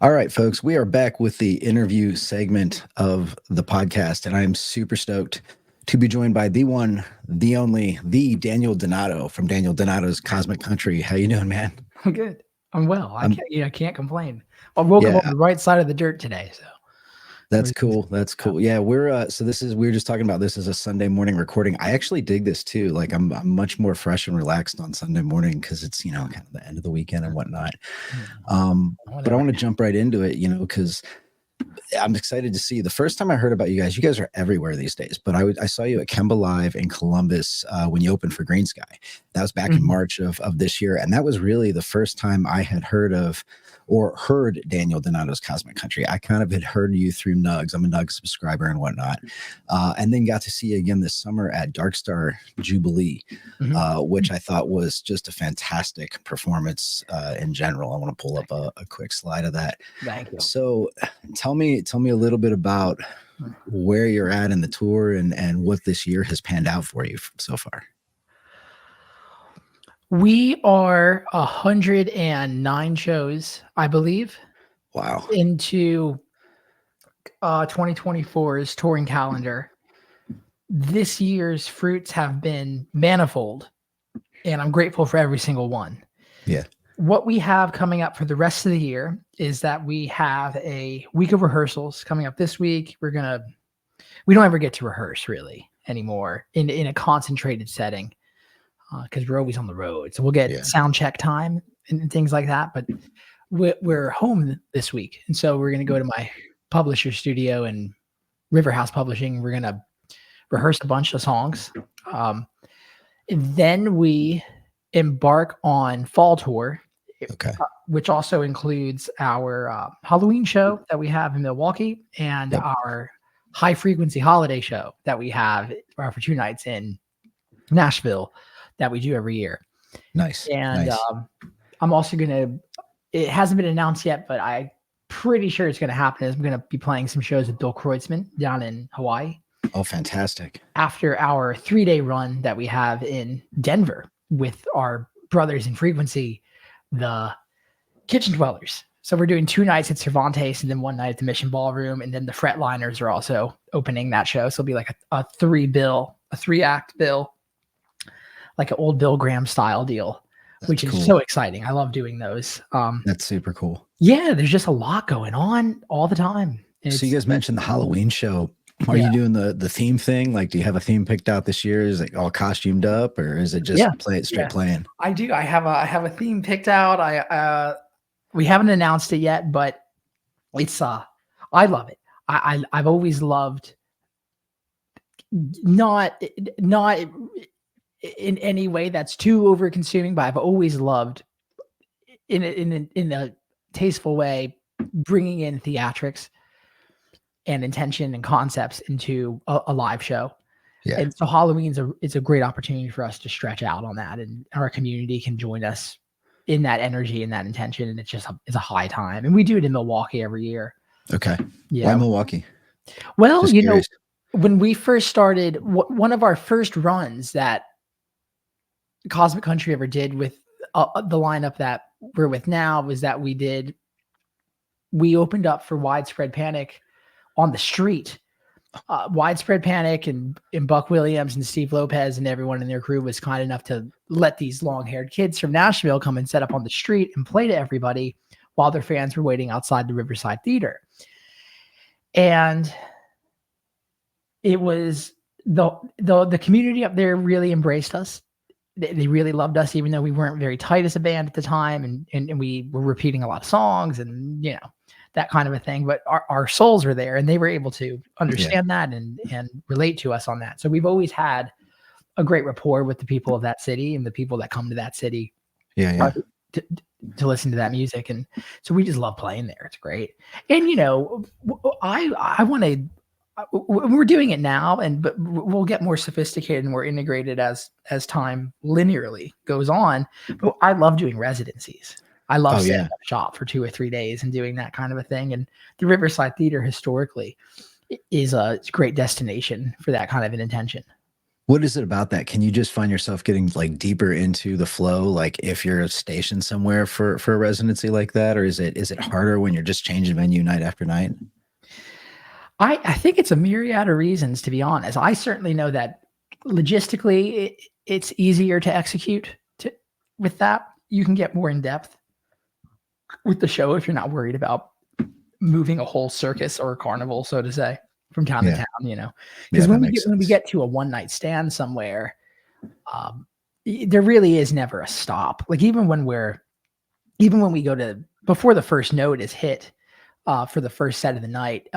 All right, folks, we are back with the interview segment of the podcast, and I am super stoked to be joined by the one, the only, the Daniel Donato from Daniel Donato's Cosmic Country. How you doing, man? I'm good. I'm well. I Um, can't complain. I woke up on yeah, the right side of the dirt today, so that's everything's cool. That's yeah. cool. Yeah, we're just talking about this as a Sunday morning recording. I actually dig this too. Like I'm much more fresh and relaxed on Sunday morning because it's kind of the end of the weekend and whatnot. But I Whatever. want to jump right into it, because I'm excited to see. The first time I heard about you guys are everywhere these days. But I saw you at Kemba Live in Columbus when you opened for Green Sky. That was back in Mhm. March of this year, and that was really the first time I had heard of or heard Daniel Donato's Cosmic Country. I kind of had heard you through Nugs. I'm a Nugs subscriber and whatnot, and then got to see you again this summer at Dark Star Jubilee, Mhm. which I thought was just a fantastic performance in general. I want to pull up a quick slide of that. Thank you. So tell me a little bit about where you're at in the tour and what this year has panned out for you so far. We are 109 shows, I believe, Wow. into 2024's touring calendar. This year's fruits have been manifold, and I'm grateful for every single one. Yeah. What we have coming up for the rest of the year is that we have a week of rehearsals coming up this week. We don't ever get to rehearse really anymore in a concentrated setting because we're always on the road. So we'll get sound check time and things like that. But we're home this week. And so we're going to go to my publisher studio and River House Publishing. We're going to rehearse a bunch of songs. And then we embark on fall tour. Okay. Which also includes our Halloween show that we have in Milwaukee and our high frequency holiday show that we have for 2 nights in Nashville that we do every year. Nice. And nice. I'm also it hasn't been announced yet, but I'm pretty sure it's going to happen. I'm going to be playing some shows with Bill Kreutzmann down in Hawaii. Oh, fantastic. After our 3-day run that we have in Denver with our brothers in frequency, the Kitchen Dwellers. So we're doing 2 nights at Cervantes and then 1 night at the Mission Ballroom. And then the Fretliners are also opening that show. So it'll be like a 3-act bill, like an old Bill Graham style deal, which is so exciting. I love doing those. That's super cool. Yeah, there's just a lot going on all the time. So you guys mentioned the Halloween show. Are you doing the theme thing? Like, do you have a theme picked out this year? Is it all costumed up, or is it just straight playing? I do. I have a theme picked out. We haven't announced it yet, but it's I love it. I've always loved not in any way that's too over consuming, but I've always loved in a tasteful way bringing in theatrics and intention and concepts into a live show. Yeah. And so Halloween is a great opportunity for us to stretch out on that, and our community can join us in that energy and that intention. And it's a high time. And we do it in Milwaukee every year. Okay. Yeah. Why Milwaukee? Well, just curious. When we first started, one of our first runs that Cosmic Country ever did with the lineup that we're with now was that we opened up for Widespread Panic on the street. Widespread Panic and Buck Williams and Steve Lopez and everyone in their crew was kind enough to let these long-haired kids from Nashville come and set up on the street and play to everybody while their fans were waiting outside the Riverside Theater. And it was the community up there really embraced us. They really loved us, even though we weren't very tight as a band at the time, and we were repeating a lot of songs and that kind of a thing. But our souls were there, and they were able to understand that and relate to us on that. So we've always had a great rapport with the people of that city and the people that come to that city to listen to that music. And so we just love playing there. It's great. And I want to. We're doing it now, but we'll get more sophisticated and more integrated as time linearly goes on. But I love doing residencies. I love setting up shop for 2 or 3 days and doing that kind of a thing. And the Riverside Theater historically is a great destination for that kind of an intention. What is it about that? Can you just find yourself getting like deeper into the flow, like if you're stationed somewhere for a residency like that, or is it harder when you're just changing venue night after night? I think it's a myriad of reasons, to be honest. I certainly know that logistically, it's easier to execute with that. You can get more in depth with the show if you're not worried about moving a whole circus or a carnival, so to say, from town to Yeah, town, you know. yeah, Because that when makes we sense. get to a one night stand somewhere, there really is never a stop. Like even when we go to before the first note is hit, for the first set of the night,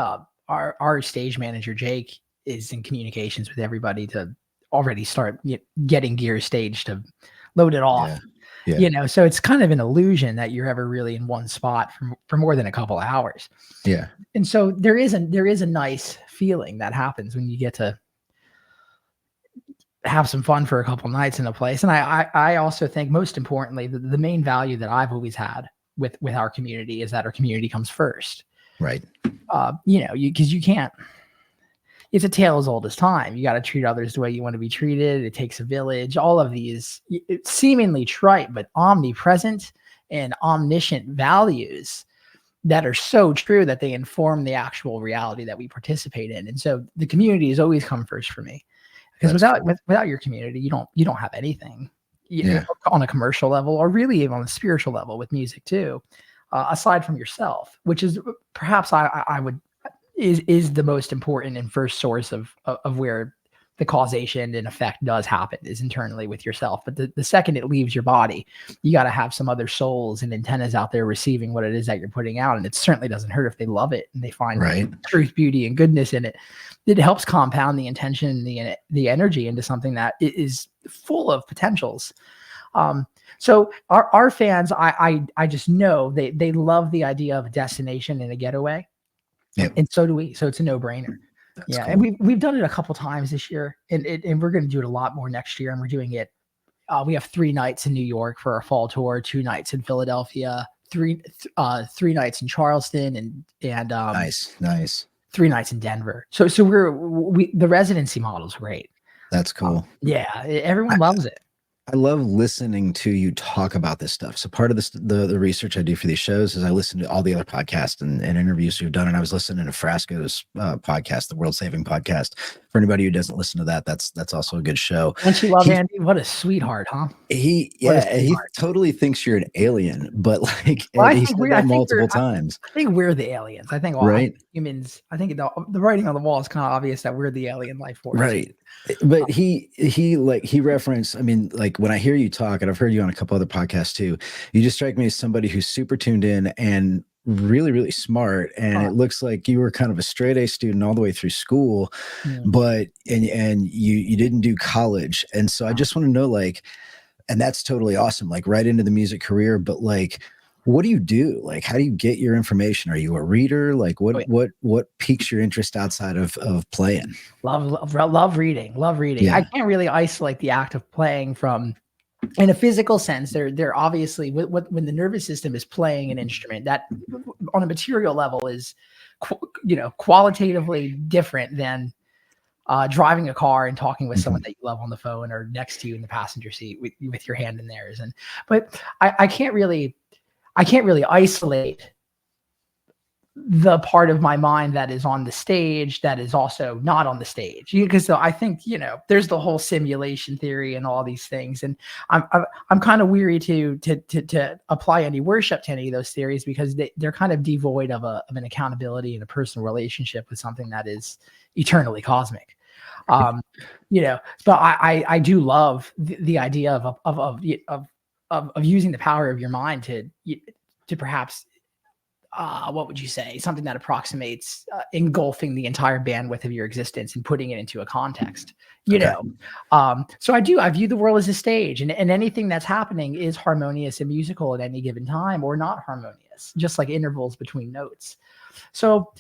our stage manager Jake is in communications with everybody to already start getting gear staged to load it off. Yeah, yeah, So it's kind of an illusion that you're ever really in one spot for more than a couple of hours. yeah, And so there is a nice feeling that happens when you get to have some fun for a couple nights in a place. And I also think most importantly, the main value that I've always had with our community is that our community comes first. right. Because you can't. It's a tale as old as time. You got to treat others the way you want to be treated. It takes a village. All of these seemingly trite but omnipresent and omniscient values that are so true that they inform the actual reality that we participate in. And so the community has always come first for me, because That's cool. without your community, you don't have anything Yeah, on a commercial level, or really even on a spiritual level with music too, aside from yourself, which is perhaps I would is the most important and first source of where the causation and effect does happen, is internally with yourself. But the second it leaves your body, you got to have some other souls and antennas out there receiving what it is that you're putting out. And it certainly doesn't hurt if they love it and they find right. truth, beauty, and goodness in it. It helps compound the intention and the energy into something that is full of potentials. So our fans, I just know they love the idea of a destination and a getaway. Yep. And so do we. So it's a no-brainer. That's Yeah, cool. and we've done it a couple times this year, and we're going to do it a lot more next year. And we're doing it. We have 3 nights in New York for our fall tour, 2 nights in Philadelphia, 3 nights in Charleston, and Nice. 3 nights in Denver. So the residency model is great. That's cool. Yeah, everyone loves it. I love listening to you talk about this stuff. So part of this, the research I do for these shows is I listen to all the other podcasts and interviews you've done. And I was listening to Frasco's podcast, the World Saving Podcast. For anybody who doesn't listen to that, that's also a good show. Don't you love Andy? What a sweetheart, huh? He totally thinks you're an alien, but like he said that multiple times. I think we're the aliens. I think right. Humans. I think the writing on the wall is kind of obvious that we're the alien life force. Right. But he referenced, I mean, like when I hear you talk, and I've heard you on a couple other podcasts too, you just strike me as somebody who's super tuned in and really, really smart. And it looks like you were kind of a straight A student all the way through school, but you didn't do college. And so I just want to know, like, and that's totally awesome, like right into the music career, but like, what do you do? Like, how do you get your information? Are you a reader? Like what piques your interest outside of playing? Love reading. Yeah. I can't really isolate the act of playing from, in a physical sense. They're obviously when the nervous system is playing an instrument that on a material level is, qualitatively different than driving a car and talking with someone that you love on the phone or next to you in the passenger seat with your hand in theirs. But I can't really isolate the part of my mind that is on the stage that is also not on the stage, because I think there's the whole simulation theory and all these things, and I'm kind of weary to apply any worship to any of those theories, because they're kind of devoid of an accountability and a personal relationship with something that is eternally cosmic. But I do love the idea of using the power of your mind to perhaps what would you say, something that approximates engulfing the entire bandwidth of your existence and putting it into a context, so I view the world as a stage, and anything that's happening is harmonious and musical at any given time, or not harmonious, just like intervals between notes. So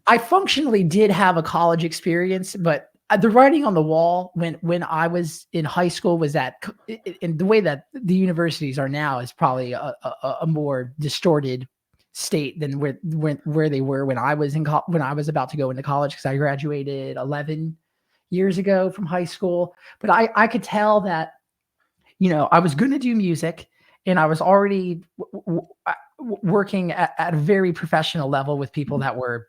I functionally did have a college experience, but the writing on the wall when I was in high school was that, in the way that the universities are now, is probably a more distorted state than where they were when I was when I was about to go into college, because I graduated 11 years ago from high school, but I could tell that, I was going to do music, and I was already working at a very professional level with people that were,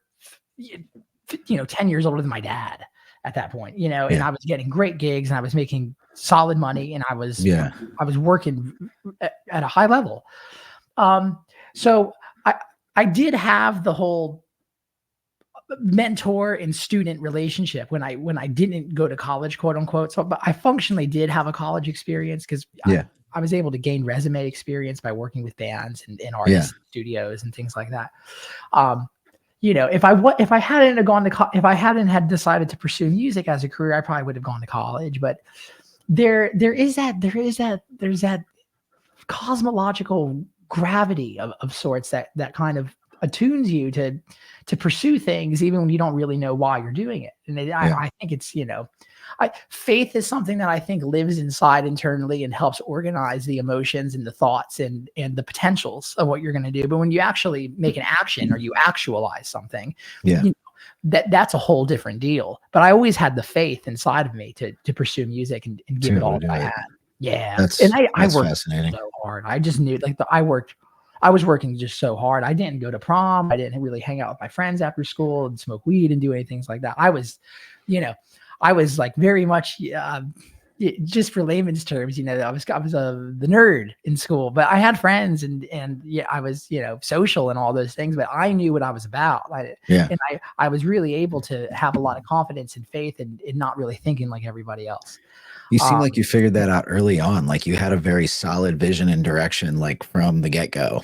10 years older than my dad at that point, and I was getting great gigs, and I was making solid money, and I was working at a high level. So I did have the whole mentor and student relationship when I didn't go to college, quote unquote. So, but I functionally did have a college experience because I was able to gain resume experience by working with bands and artist studios and things like that. If I hadn't had decided to pursue music as a career, I probably would have gone to college. But there's that cosmological gravity of sorts that kind of attunes you to pursue things even when you don't really know why you're doing it. And I think it's, faith is something that I think lives inside internally and helps organize the emotions and the thoughts and the potentials of what you're going to do. But when you actually make an action or you actualize something, that's a whole different deal. But I always had the faith inside of me to pursue music and give it all that I had. Yeah. I worked fascinating. So hard. I just knew I was working just so hard. I didn't go to prom. I didn't really hang out with my friends after school and smoke weed and do any things like that. I was like very much, just for layman's terms, I was the nerd in school, but I had friends and I was, social and all those things, but I knew what I was about. And I was really able to have a lot of confidence and faith and not really thinking like everybody else. You seem like you figured that out early on. Like you had a very solid vision and direction, like from the get-go.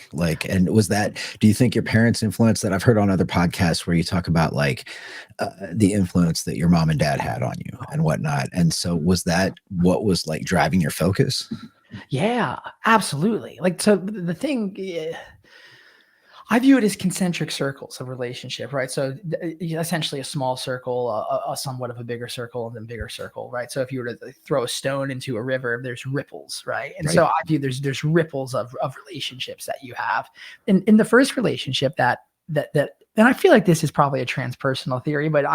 And do you think your parents influenced that? I've heard on other podcasts where you talk about like the influence that your mom and dad had on you and whatnot. And so was that what was like driving your focus? Yeah, absolutely. Like, so the thing, I view it as concentric circles of relationship, right? So essentially a small circle, a somewhat of a bigger circle, and then bigger circle, right? So if you were to throw a stone into a river, there's ripples, right? And so I view there's ripples of relationships that you have. In the first relationship that and I feel like this is probably a transpersonal theory, but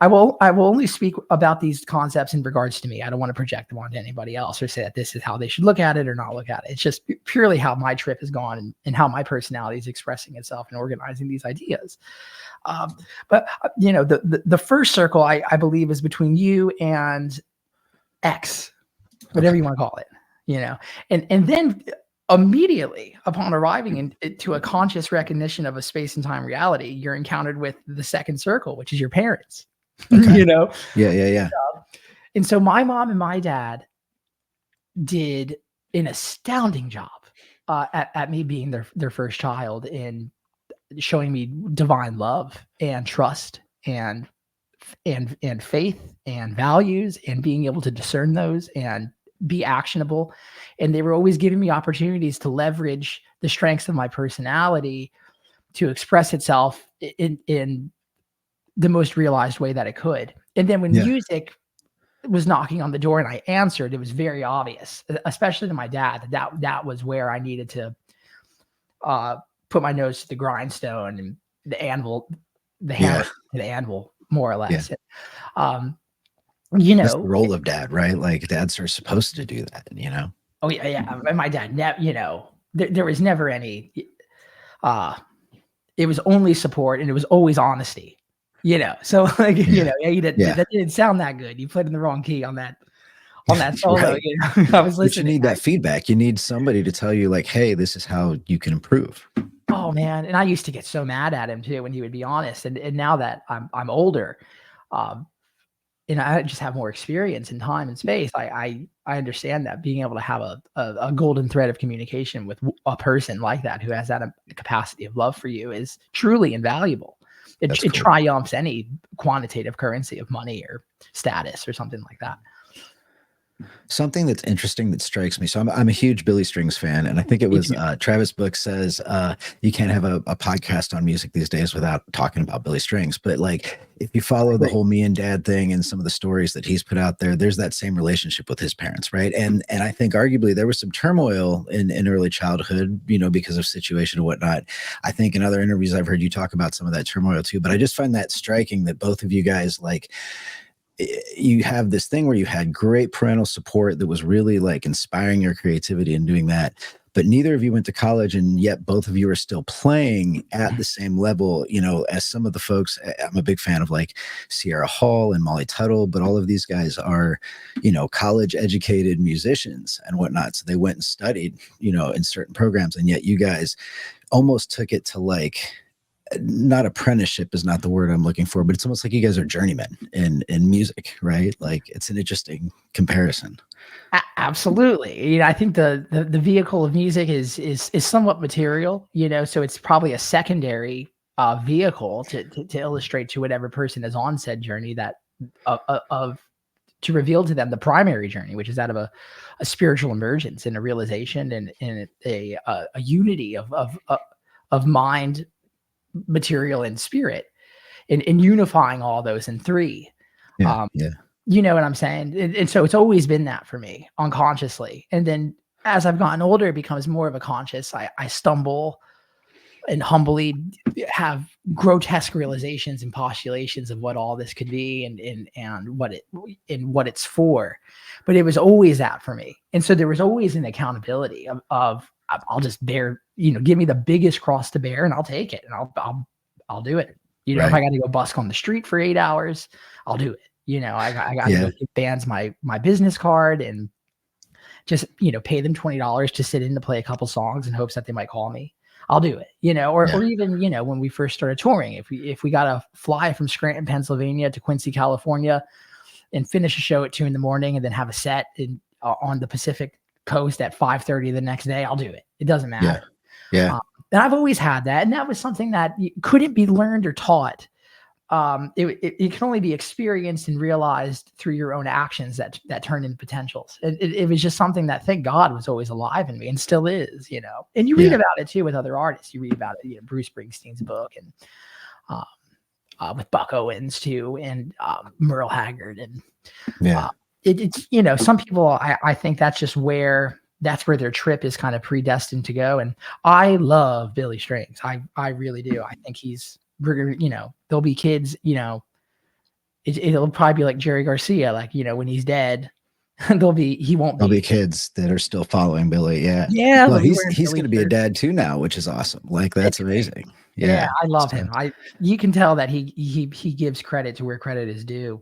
I will only speak about these concepts in regards to me. I don't want to project them onto anybody else or say that this is how they should look at it or not look at it. It's just purely how my trip has gone and how my personality is expressing itself and organizing these ideas. But the first circle I believe is between you and X, whatever you want to call it, and then immediately upon arriving into a conscious recognition of a space and time reality, you're encountered with the second circle, which is your parents. Okay. Yeah. And so my mom and my dad did an astounding job at me being their first child in showing me divine love and trust and faith and values and being able to discern those and be actionable. And they were always giving me opportunities to leverage the strengths of my personality to express itself in the most realized way that it could. And then when music was knocking on the door and I answered, it was very obvious, especially to my dad, that was where I needed to put my nose to the grindstone and the anvil, the hammer to the anvil, more or less. That's the role of dad, right? Like dads are supposed to do that, Oh yeah. And my dad, there was never any, it was only support and it was always honesty, so like, that didn't sound that good. You played in the wrong key on that solo. Right. I was listening. But you need that feedback. You need somebody to tell you like, hey, this is how you can improve. Oh man. And I used to get so mad at him too, when he would be honest. And now that I'm older, and I just have more experience in time and space, I understand that being able to have a golden thread of communication with a person like that, who has that capacity of love for you, is truly invaluable. It triumphs any quantitative currency of money or status or something like that. Something that's interesting that strikes me. So I'm a huge Billy Strings fan, and I think it was Travis Book says you can't have a podcast on music these days without talking about Billy Strings. But like, if you follow the whole me and dad thing and some of the stories that he's put out there, there's that same relationship with his parents, right? And I think arguably there was some turmoil in early childhood, because of situation and whatnot. I think in other interviews I've heard you talk about some of that turmoil too. But I just find that striking that both of you guys, like, you have this thing where you had great parental support that was really like inspiring your creativity and doing that. But neither of you went to college, and yet both of you are still playing at the same level, you know, as some of the folks. I'm a big fan of like Sierra Hall and Molly Tuttle, but all of these guys are, you know, college educated musicians and whatnot. So they went and studied, you know, in certain programs. And yet you guys almost took it to like, not apprenticeship is not the word I'm looking for, but it's almost like you guys are journeymen in music, right? Like it's an interesting comparison. Absolutely. You know, I think the vehicle of music is somewhat material, you know, so it's probably a secondary vehicle to illustrate to whatever person is on said journey that of to reveal to them the primary journey, which is that of a spiritual emergence and a realization and a unity of mind, material, and spirit, and unifying all those in three. Yeah. Yeah. You know what I'm saying? And so it's always been that for me unconsciously. And then as I've gotten older, it becomes more of a conscious. I stumble and humbly have grotesque realizations and postulations of what all this could be and what it's for. But it was always that for me. And so there was always an accountability of I'll just bear, you know, give me the biggest cross to bear and I'll take it and I'll do it. You know, if I got to go busk on the street for 8 hours, I'll do it. You know, I got to go give bands my business card and just, you know, pay them $20 to sit in to play a couple songs in hopes that they might call me. I'll do it, you know, or even, you know, when we first started touring, if we got to fly from Scranton, Pennsylvania to Quincy, California and finish a show at 2 a.m. and then have a set on the Pacific coast at 5:30 the next day, I'll do it. It doesn't matter. Yeah. And I've always had that. And that was something that couldn't be learned or taught. It can only be experienced and realized through your own actions that turn into potentials. It was just something that, thank God, was always alive in me and still is, you know. And you read about it too with other artists. You read about it, you know, Bruce Springsteen's book and with Buck Owens too, and Merle Haggard, and it's, you know, some people I think that's where their trip is kind of predestined to go. And I love Billy Strings. I really do. I think you know, there'll be kids, you know, it'll probably be like Jerry Garcia, like, you know, when he's dead, there'll be kids that are still following Billy. Yeah. Yeah. Well, he's going to be a dad too now, which is awesome. Like, that's amazing. Yeah. I love him. You can tell that he gives credit to where credit is due.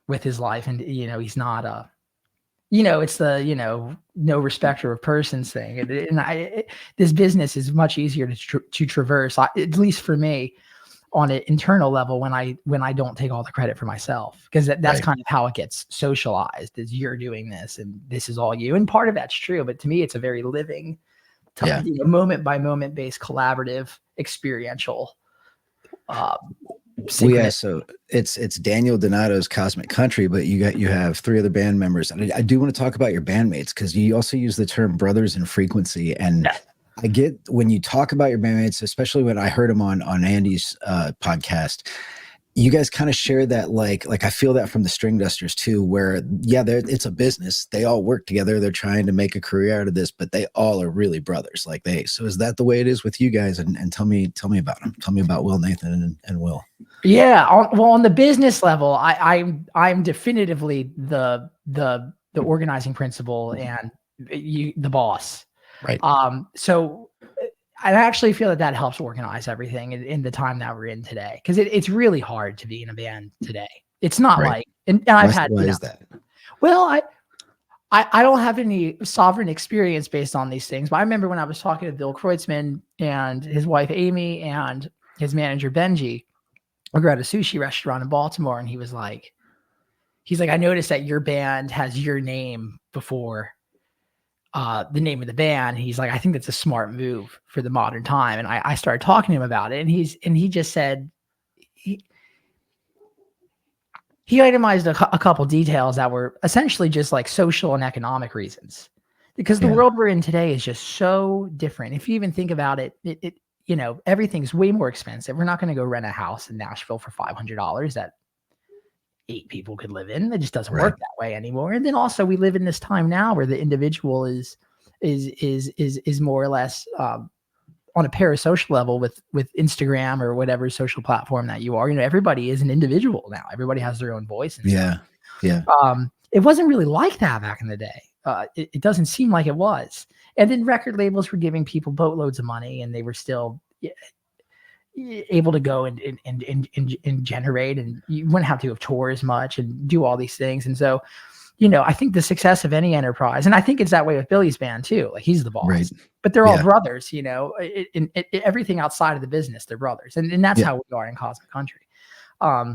With his life. And, you know, he's not you know, it's the, you know, no respecter of persons thing. And this business is much easier to traverse, at least for me, on an internal level when I don't take all the credit for myself, because that's kind of how it gets socialized, is you're doing this and this is all you. And part of that's true, but to me, it's a very living, you know, moment by moment based, collaborative, experiential. So it's Daniel Donato's Cosmic Country, but you have 3 other band members, and I do want to talk about your bandmates, because you also use the term brothers in frequency, and I get when you talk about your bandmates, especially when I heard him on Andy's podcast, you guys kind of share that like I feel that from the String Dusters too, where it's a business, they all work together, they're trying to make a career out of this, but they all are really brothers. So is that the way it is with you guys? And tell me about them. Tell me about Will, Nathan, and Will. Yeah. On the business level, I'm definitively the organizing principal and the boss. Right. So I actually feel that helps organize everything in the time that we're in today, because it's really hard to be in a band today. It's not like, and I've had, why is that? Well, I don't have any sovereign experience based on these things, but I remember when I was talking to Bill Kreutzmann and his wife Amy and his manager Benji. We were at a sushi restaurant in Baltimore, and he's like, I noticed that your band has your name before the name of the band. He's like, I think that's a smart move for the modern time. And I started talking to him about it, and he just said he itemized a couple details that were essentially just like social and economic reasons, because the world we're in today is just so different. If you even think about it, you know, everything's way more expensive. We're not going to go rent a house in Nashville for $500 that 8 people could live in. It just doesn't work that way anymore. And then also we live in this time now where the individual is more or less on a parasocial level with Instagram or whatever social platform that you are, everybody is an individual now. Everybody has their own voice. And it wasn't really like that back in the day. It doesn't seem like it was. And then record labels were giving people boatloads of money, and they were still able to go and generate, and you wouldn't have to tour as much and do all these things. And so, I think the success of any enterprise, and I think it's that way with Billy's band too. Like, he's the boss, right. But they're all brothers, in everything outside of the business, they're brothers. And that's how we are in Cosmic Country. But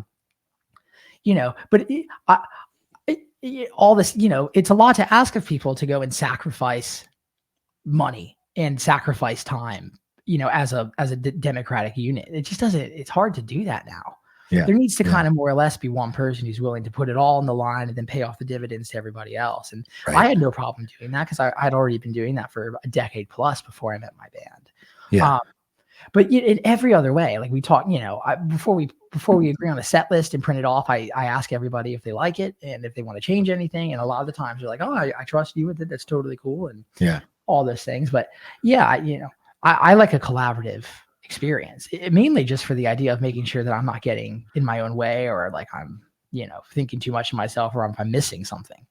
all this, it's a lot to ask of people to go and sacrifice money and sacrifice time, as a democratic unit. It just doesn't, it's hard to do that now. Yeah. There needs to kind of more or less be one person who's willing to put it all on the line and then pay off the dividends to everybody else. And I had no problem doing that because I'd already been doing that for a decade plus before I met my band. Yeah. But in every other way, like we talk, before we agree on a set list and print it off, I ask everybody if they like it and if they want to change anything. And a lot of the times they're like, oh, I trust you with it. That's totally cool. And all those things. But I like a collaborative experience, mainly just for the idea of making sure that I'm not getting in my own way, or like I'm, thinking too much of myself, or if I'm missing something.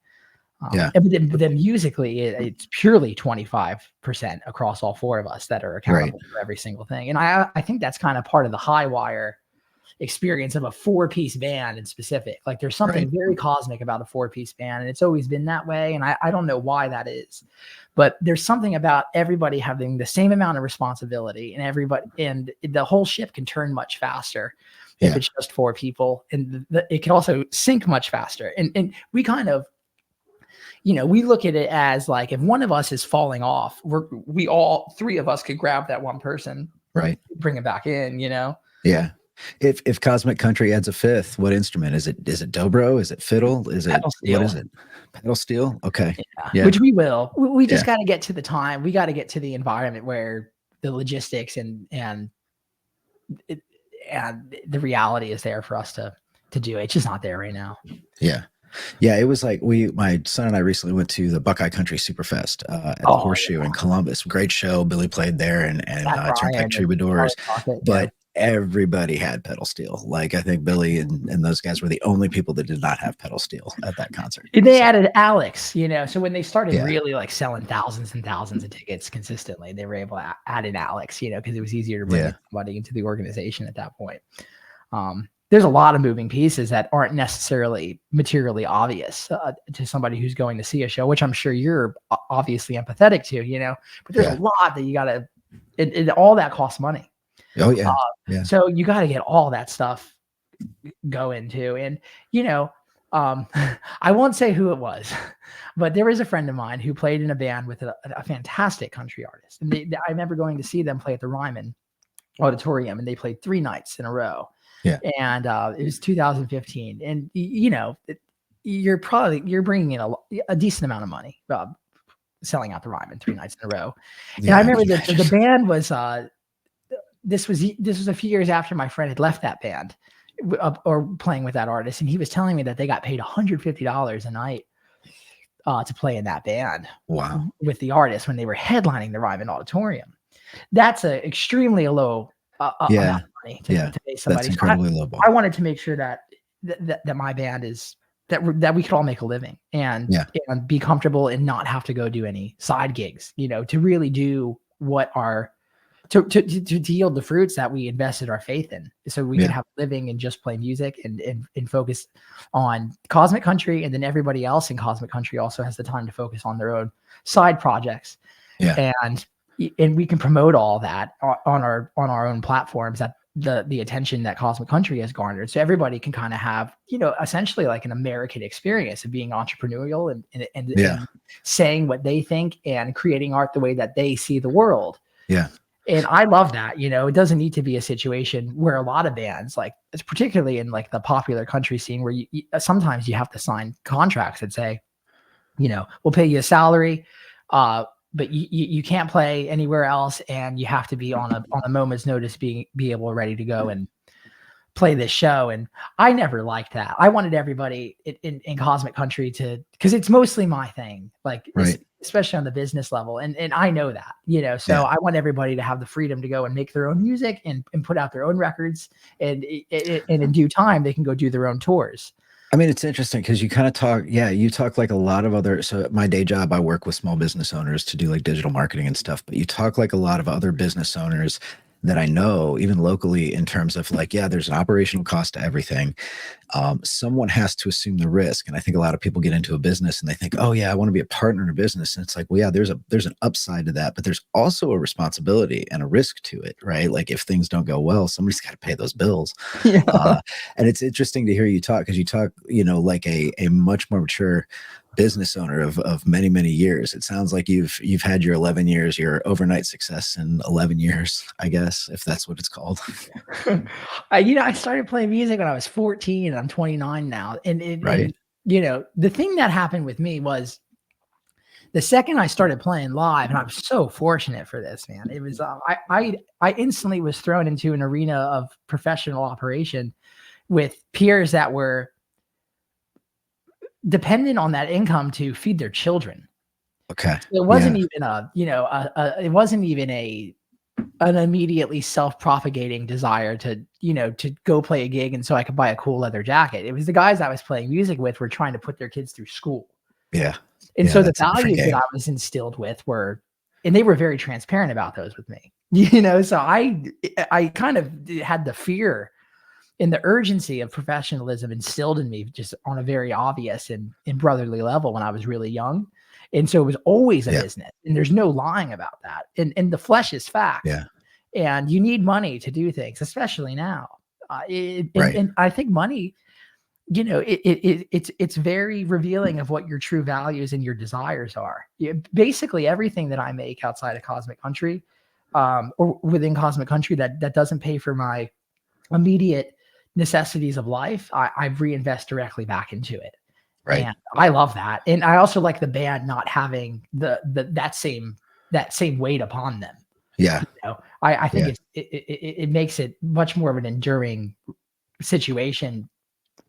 But then musically, it's purely 25% across all four of us that are accountable for every single thing. And I think that's kind of part of the high wire experience of a 4-piece band in specific. Like, there's something very cosmic about a 4-piece band, and it's always been that way. And I don't know why that is, but there's something about everybody having the same amount of responsibility, and the whole ship can turn much faster if it's just 4 people, and it can also sink much faster. And we kind of, we look at it as like, if one of us is falling off, we all 3 of us could grab that one person, bring it back in, Yeah. If Cosmic Country adds a 5th, what instrument is it? Is it dobro? Is it fiddle? Is it what is it? Pedal steel? Okay. Yeah. Which we will. We just got to get to the time. We got to get to the environment where the logistics and the reality is there for us to do it. It's just not there right now. Yeah. Yeah, it was like my son and I recently went to the Buckeye Country Superfest at the Horseshoe in Columbus. Great show. Billy played there and Turnpike Troubadours. But everybody had pedal steel. Like, I think Billy and those guys were the only people that did not have pedal steel at that concert. They added Alex, so when they started really like selling thousands and thousands of tickets consistently, they were able to add in Alex, because it was easier to bring somebody into the organization at that point. There's a lot of moving pieces that aren't necessarily materially obvious to somebody who's going to see a show, which I'm sure you're obviously empathetic to, but there's a lot that you got to, and all that costs money. Oh yeah. So you got to get all that stuff going too. And, I won't say who it was, but there was a friend of mine who played in a band with a fantastic country artist. And I remember going to see them play at the Ryman Auditorium, and they played 3 nights in a row. Yeah. And it was 2015. And, you're bringing in a decent amount of money selling out the Ryman 3 nights in a row. And I remember the band was, this was a few years after my friend had left that band or playing with that artist. And he was telling me that they got paid $150 a night to play in that band. Wow. With the artist when they were headlining the Ryman Auditorium. That's extremely low amount of money to pay somebody. That's incredibly low ball. I wanted to make sure that my band is that we could all make a living and be comfortable and not have to go do any side gigs, to really do what to yield the fruits that we invested our faith in, so we can have a living and just play music and focus on Cosmic Country. And then everybody else in Cosmic Country also has the time to focus on their own side projects. And we can promote all that on our own platforms, that the attention that Cosmic Country has garnered. So everybody can kind of have, essentially like an American experience of being entrepreneurial and saying what they think and creating art the way that they see the world. Yeah. And I love that, it doesn't need to be a situation where a lot of bands, like, it's particularly in like the popular country scene, where you sometimes you have to sign contracts that say, we'll pay you a salary, but you can't play anywhere else, and you have to be on a moment's notice, be able ready to go and play this show. And I never liked that. I wanted everybody in Cosmic Country because it's mostly my thing. Like, this especially on the business level. And I know that, you know, so I want everybody to have the freedom to go and make their own music and put out their own records. And in due time, they can go do their own tours. I mean, it's interesting because you kind of talk, you talk like a lot of other, so at my day job, I work with small business owners to do like digital marketing and stuff, but you talk like a lot of other business owners that I know, even locally, in terms of like, there's an operational cost to everything. Someone has to assume the risk. And I think a lot of people get into a business and they think, oh yeah, I want to be a partner in a business. And it's like, well, there's an upside to that, but there's also a responsibility and a risk to it, right? Like if things don't go well, somebody's got to pay those bills. And it's interesting to hear you talk, because you talk, like a much more mature business owner of many, many years. It sounds like you've had your 11 years, your overnight success in 11 years, I guess, if that's what it's called. I started playing music when I was 14 and I'm 29 now. And the thing that happened with me was the second I started playing live, and I'm so fortunate for this, man. It was, I instantly was thrown into an arena of professional operation with peers that were dependent on that income to feed their children. Okay. It wasn't even it wasn't even an immediately self-propagating desire to go play a gig and so I could buy a cool leather jacket. It was the guys I was playing music with were trying to put their kids through school. Yeah. And so the values that I was instilled with were, and they were very transparent about those with me, so I kind of had the fear and the urgency of professionalism instilled in me just on a very obvious and brotherly level when I was really young. And so it was always a business, and there's no lying about that. And the flesh is fact. Yeah. And you need money to do things, especially now. And I think money, it's very revealing of what your true values and your desires are. Basically everything that I make outside of Cosmic Country, or within Cosmic Country that doesn't pay for my immediate necessities of life, I reinvest directly back into it. Right. And I love that. And I also like the band not having that same weight upon them. Yeah. I think it makes it much more of an enduring situation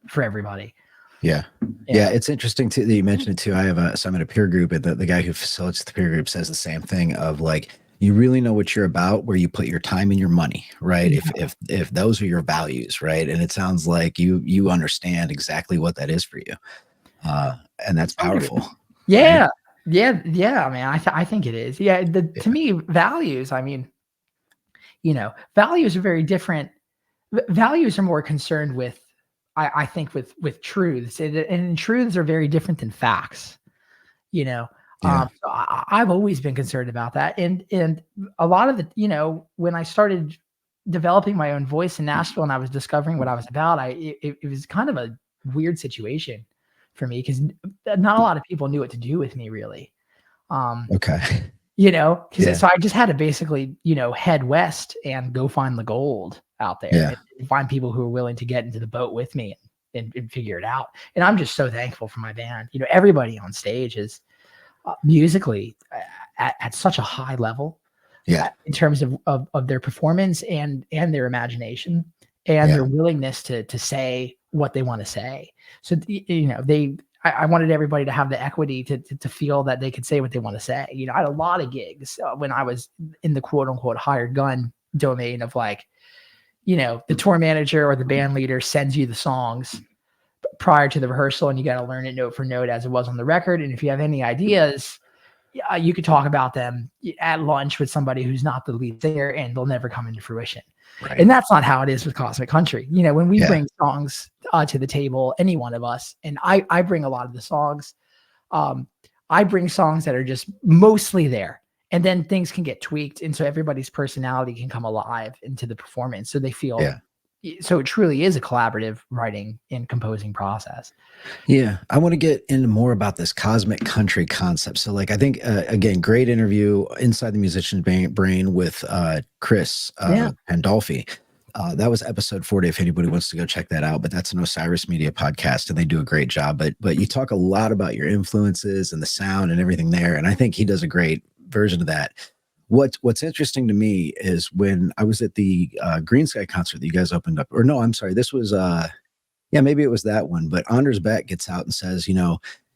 for everybody. Yeah. It's interesting too that you mentioned it too. I'm in a peer group, and the guy who facilitates the peer group says the same thing of like, you really know what you're about where you put your time and your money, right? Yeah. If those are your values, right? And it sounds like you understand exactly what that is for you. And that's powerful. Yeah. Right? Yeah, man. I think it is. Yeah. To me, values, I mean, values are very different. Values are more concerned with, I think with truths, and truths are very different than facts, So I've always been concerned about that. And a lot of the, when I started developing my own voice in Nashville and I was discovering what I was about, it was kind of a weird situation for me because not a lot of people knew what to do with me really. Okay. So I just had to basically, head west and go find the gold out there and find people who are willing to get into the boat with me and figure it out. And I'm just so thankful for my band. Everybody on stage is musically at such a high level in terms of their performance and their imagination and their willingness to say what they want to say. So, I wanted everybody to have the equity to feel that they could say what they want to say. I had a lot of gigs when I was in the quote unquote hired gun domain of like, the tour manager or the band leader sends you the songs prior to the rehearsal and you got to learn it note for note as it was on the record. And if you have any ideas, you could talk about them at lunch with somebody who's not the lead singer and they'll never come into fruition. Right. And that's not how it is with Cosmic Country. When we bring songs to the table, any one of us, and I bring a lot of the songs, I bring songs that are just mostly there. And then things can get tweaked. And so everybody's personality can come alive into the performance. So they feel, so it truly is a collaborative writing and composing process. Yeah. I want to get into more about this Cosmic Country concept. So like, I think, again, great interview Inside the Musician's Brain with Chris Pandolfi. That was episode 40 if anybody wants to go check that out, but that's an Osiris Media podcast and they do a great job. But you talk a lot about your influences and the sound and everything there. And I think he does a great version of that. What's interesting to me is when I was at the Green Sky concert that you guys opened up, or no, I'm sorry, this was maybe it was that one, but Anders Beck gets out and says,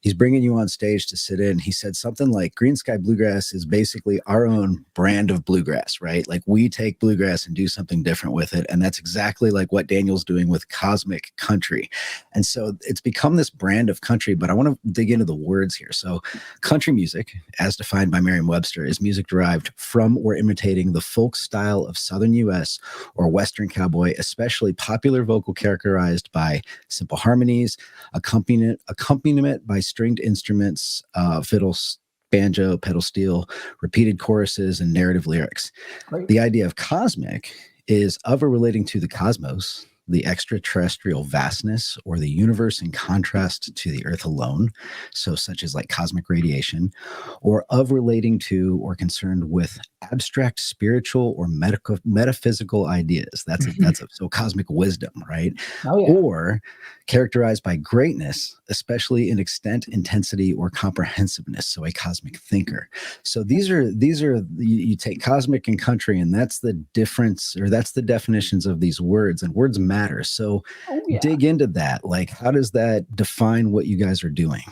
He's bringing you on stage to sit in. He said something like Green Sky Bluegrass is basically our own brand of bluegrass, right? Like we take bluegrass and do something different with it. And that's exactly like what Daniel's doing with cosmic country. And so it's become this brand of country, but I want to dig into the words here. So country music, as defined by Merriam-Webster, is music derived from or imitating the folk style of Southern US or Western cowboy, especially popular vocal characterized by simple harmonies, accompaniment by stringed instruments, fiddles, banjo, pedal steel, repeated choruses, and narrative lyrics. Right. The idea of cosmic is of or relating to the cosmos, the extraterrestrial vastness, or the universe in contrast to the earth alone, so such as like cosmic radiation, or of relating to or concerned with abstract spiritual or metaphysical ideas. So cosmic wisdom, right? Oh, yeah. Or characterized by greatness, especially in extent, intensity, or comprehensiveness. So a cosmic thinker. So these are you take cosmic and country, and that's the difference, or that's the definitions of these words, and words matter. So dig into that. Like, how does that define what you guys are doing?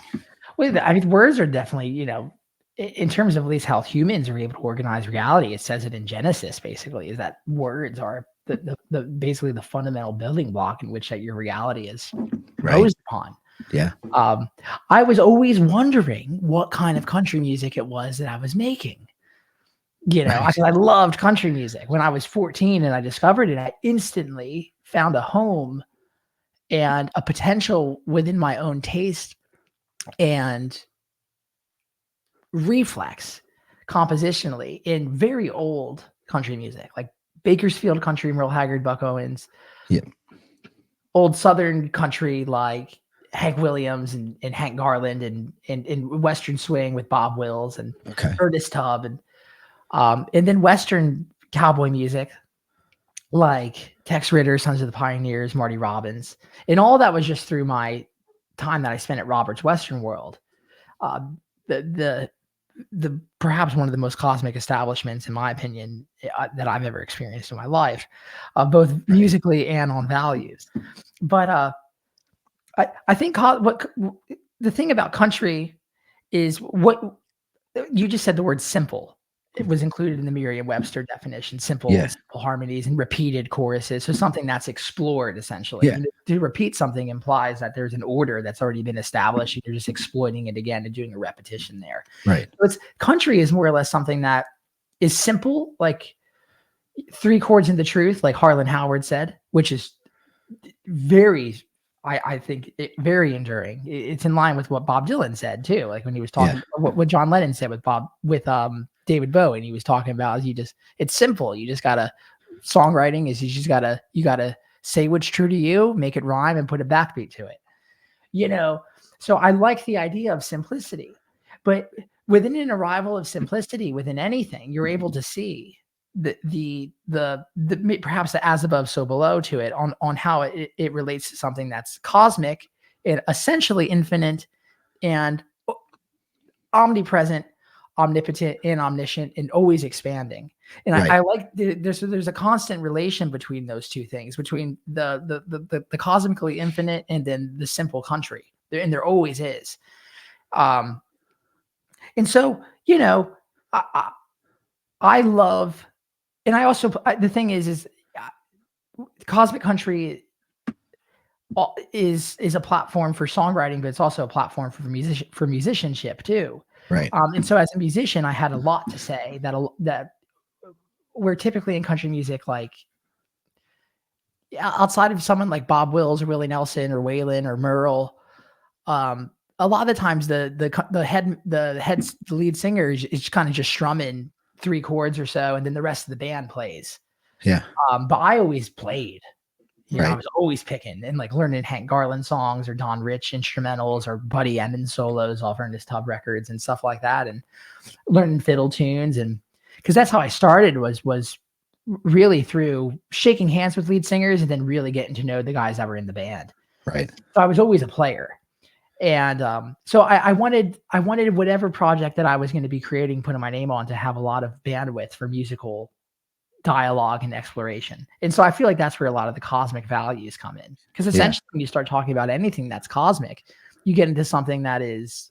Well, I mean, words are definitely, you know, in terms of at least how humans are able to organize reality. It says it in Genesis, basically, is that words are the basically the fundamental building block in which that your reality is imposed upon. Yeah. I was always wondering what kind of country music it was that I was making. You know, I loved country music. When I was 14 and I discovered it, I instantly found a home and a potential within my own taste and reflex compositionally in very old country music, like Bakersfield country, Merle Haggard, Buck Owens. Yeah. Old Southern country like Hank Williams and Hank Garland and Western swing with Bob Wills and Ernest Tubb and then Western cowboy music like Tex Ritter, Sons of the Pioneers, Marty Robbins. And all that was just through my time that I spent at Robert's Western World. The perhaps one of the most cosmic establishments, in my opinion, that I've ever experienced in my life, both musically and on values. But I think what the thing about country is what you just said, the word simple. It was included in the Merriam-Webster definition, simple harmonies and repeated choruses. So something that's explored, essentially. Yeah. To repeat something implies that there's an order that's already been established, and you're just exploiting it again and doing a repetition there. Right. So country is more or less something that is simple, like 3 chords in the truth, like Harlan Howard said, which is very, I think, very enduring. It's in line with what Bob Dylan said too, like when he was talking, what John Lennon said with David Bowie, and he was talking about it's simple. You just gotta, songwriting is you gotta say what's true to you, make it rhyme, and put a backbeat to it. You know, so I like the idea of simplicity, but within an arrival of simplicity within anything, you're able to see the perhaps the as above so below to it on how it relates to something that's cosmic and essentially infinite and omnipresent, omnipotent, and omniscient, and always expanding. And I like there's a constant relation between those two things, between the cosmically infinite and then the simple country. There always is. And so, you know, I love, and I also, the thing is cosmic country is a platform for songwriting, but it's also a platform for musicianship too. Right. And so as a musician, I had a lot to say that we're typically in country music, like outside of someone like Bob Wills or Willie Nelson or Waylon or Merle, a lot of the times the lead singer is kind of just strumming 3 chords or so, and then the rest of the band plays. Yeah. But I always played. You know, I was always picking and like learning Hank Garland songs or Don Rich instrumentals or Buddy Emmons solos off Ernest Tubb records and stuff like that, and learning fiddle tunes. And because that's how I started was really through shaking hands with lead singers and then really getting to know the guys that were in the band. Right. So I was always a player. And so I wanted whatever project that I was going to be creating, putting my name on, to have a lot of bandwidth for musical dialogue and exploration. And so I feel like that's where a lot of the cosmic values come in, because essentially when you start talking about anything that's cosmic, you get into something that is,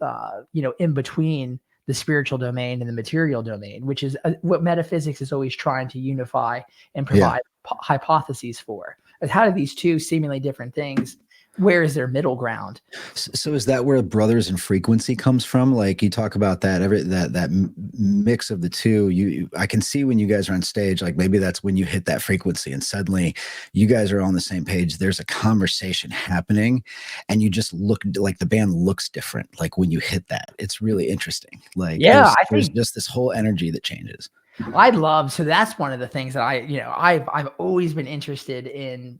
in between the spiritual domain and the material domain, which is what metaphysics is always trying to unify and provide hypotheses for. Is how do these two seemingly different things, where is their middle ground? So is that where brothers in frequency comes from? Like you talk about that, that mix of the two. I can see when you guys are on stage, like maybe that's when you hit that frequency and suddenly you guys are on the same page. There's a conversation happening and you just look like the band looks different. Like when you hit that, it's really interesting. Like there's just this whole energy that changes. So that's one of the things that I've always been interested in,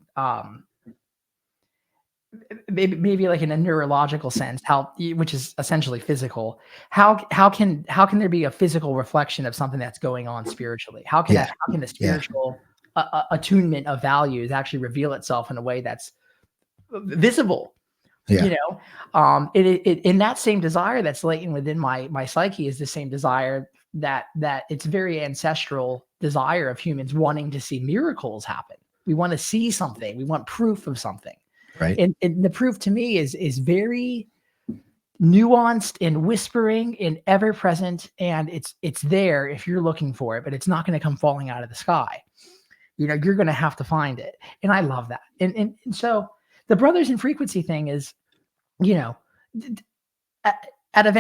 maybe like in a neurological sense, which is essentially physical. How can there be a physical reflection of something that's going on spiritually? How can the spiritual attunement of values actually reveal itself in a way that's visible? In that same desire that's latent within my psyche is the same desire that it's very ancestral desire of humans wanting to see miracles happen. We want to see something. We want proof of something. Right. And the proof to me is very nuanced and whispering and ever present. And it's there if you're looking for it, but it's not going to come falling out of the sky. You're going to have to find it. And I love that. And so the brothers in frequency thing is, out of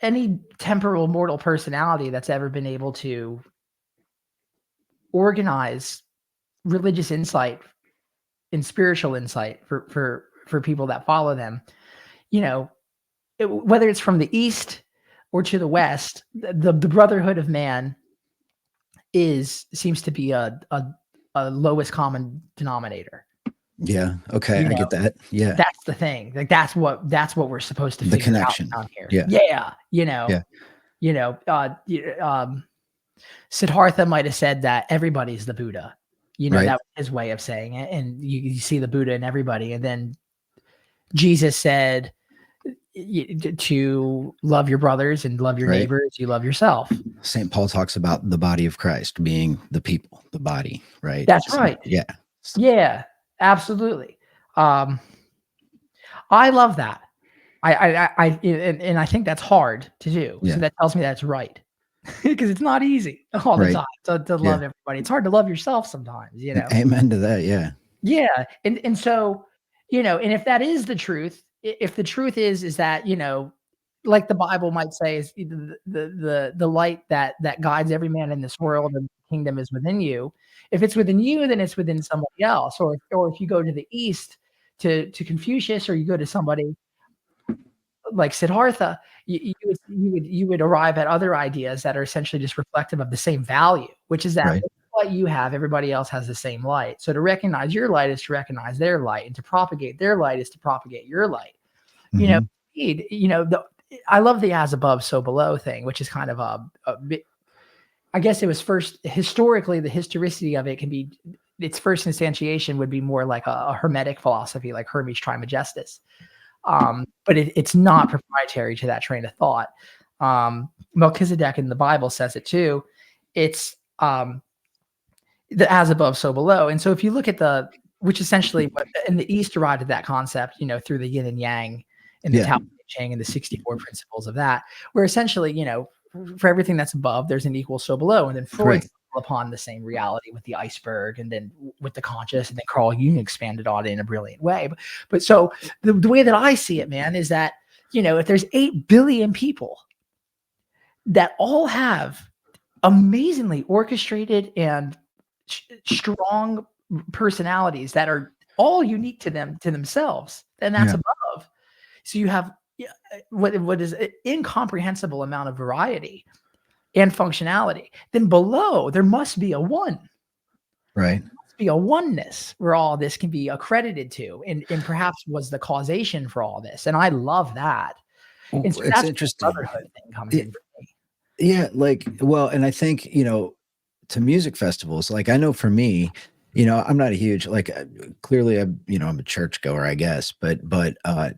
any temporal mortal personality that's ever been able to organize religious insight and spiritual insight for people that follow them, whether it's from the East or to the West, the brotherhood of man seems to be a lowest common denominator. Yeah. Okay. I get that. Yeah. That's the thing. Like that's what we're supposed to figure connection out down here. Yeah. Siddhartha might have said that everybody's the Buddha. Right. That was his way of saying it. And you see the Buddha in everybody. And then Jesus said to love your brothers and love your neighbors, you love yourself. St. Paul talks about the body of Christ being the people, the body, right? That's right. Yeah. Yeah, absolutely. I love that. And I think that's hard to do. Yeah. So that tells me that's right. Because it's not easy all the time to love everybody. It's hard to love yourself sometimes, Amen to that. Yeah. Yeah. And so, and if that is the truth, if the truth is that, like the Bible might say, is the light that guides every man in this world and the kingdom is within you. If it's within you, then it's within somebody else. Or if you go to the East to Confucius, or you go to somebody like Siddhartha, you would arrive at other ideas that are essentially just reflective of the same value, which is that what you have, everybody else has the same light. So to recognize your light is to recognize their light, and to propagate their light is to propagate your light. Mm-hmm. I love the as above, so below thing, which is kind of a bit, I guess it was first historically, the historicity of it can be, its first instantiation would be more like a Hermetic philosophy, like Hermes Trismegistus. But it's not proprietary to that train of thought. Melchizedek in the Bible says it too. It's the as above, so below. And so if you look at which essentially in the East arrived at that concept, through the yin and yang and the Tao Te Ching and the 64 principles of that, where essentially, for everything that's above, there's an equal so below. And then Freud stumbled upon the same reality with the iceberg, and then with the conscious, and then Carl Jung expanded on it in a brilliant way. But so the way that I see it, man, is that, if there's 8 billion people that all have amazingly orchestrated and strong personalities that are all unique to themselves, then that's above. So you have what is an incomprehensible amount of variety and functionality. Then below, there must be a one. Right. There must be a oneness where all this can be accredited to, and perhaps was the causation for all this. And I love that. And so it's interesting. Brotherhood thing comes in for me. Yeah, and I think, to music festivals, like I know for me, I'm not a huge, like, clearly I'm a churchgoer, I guess, but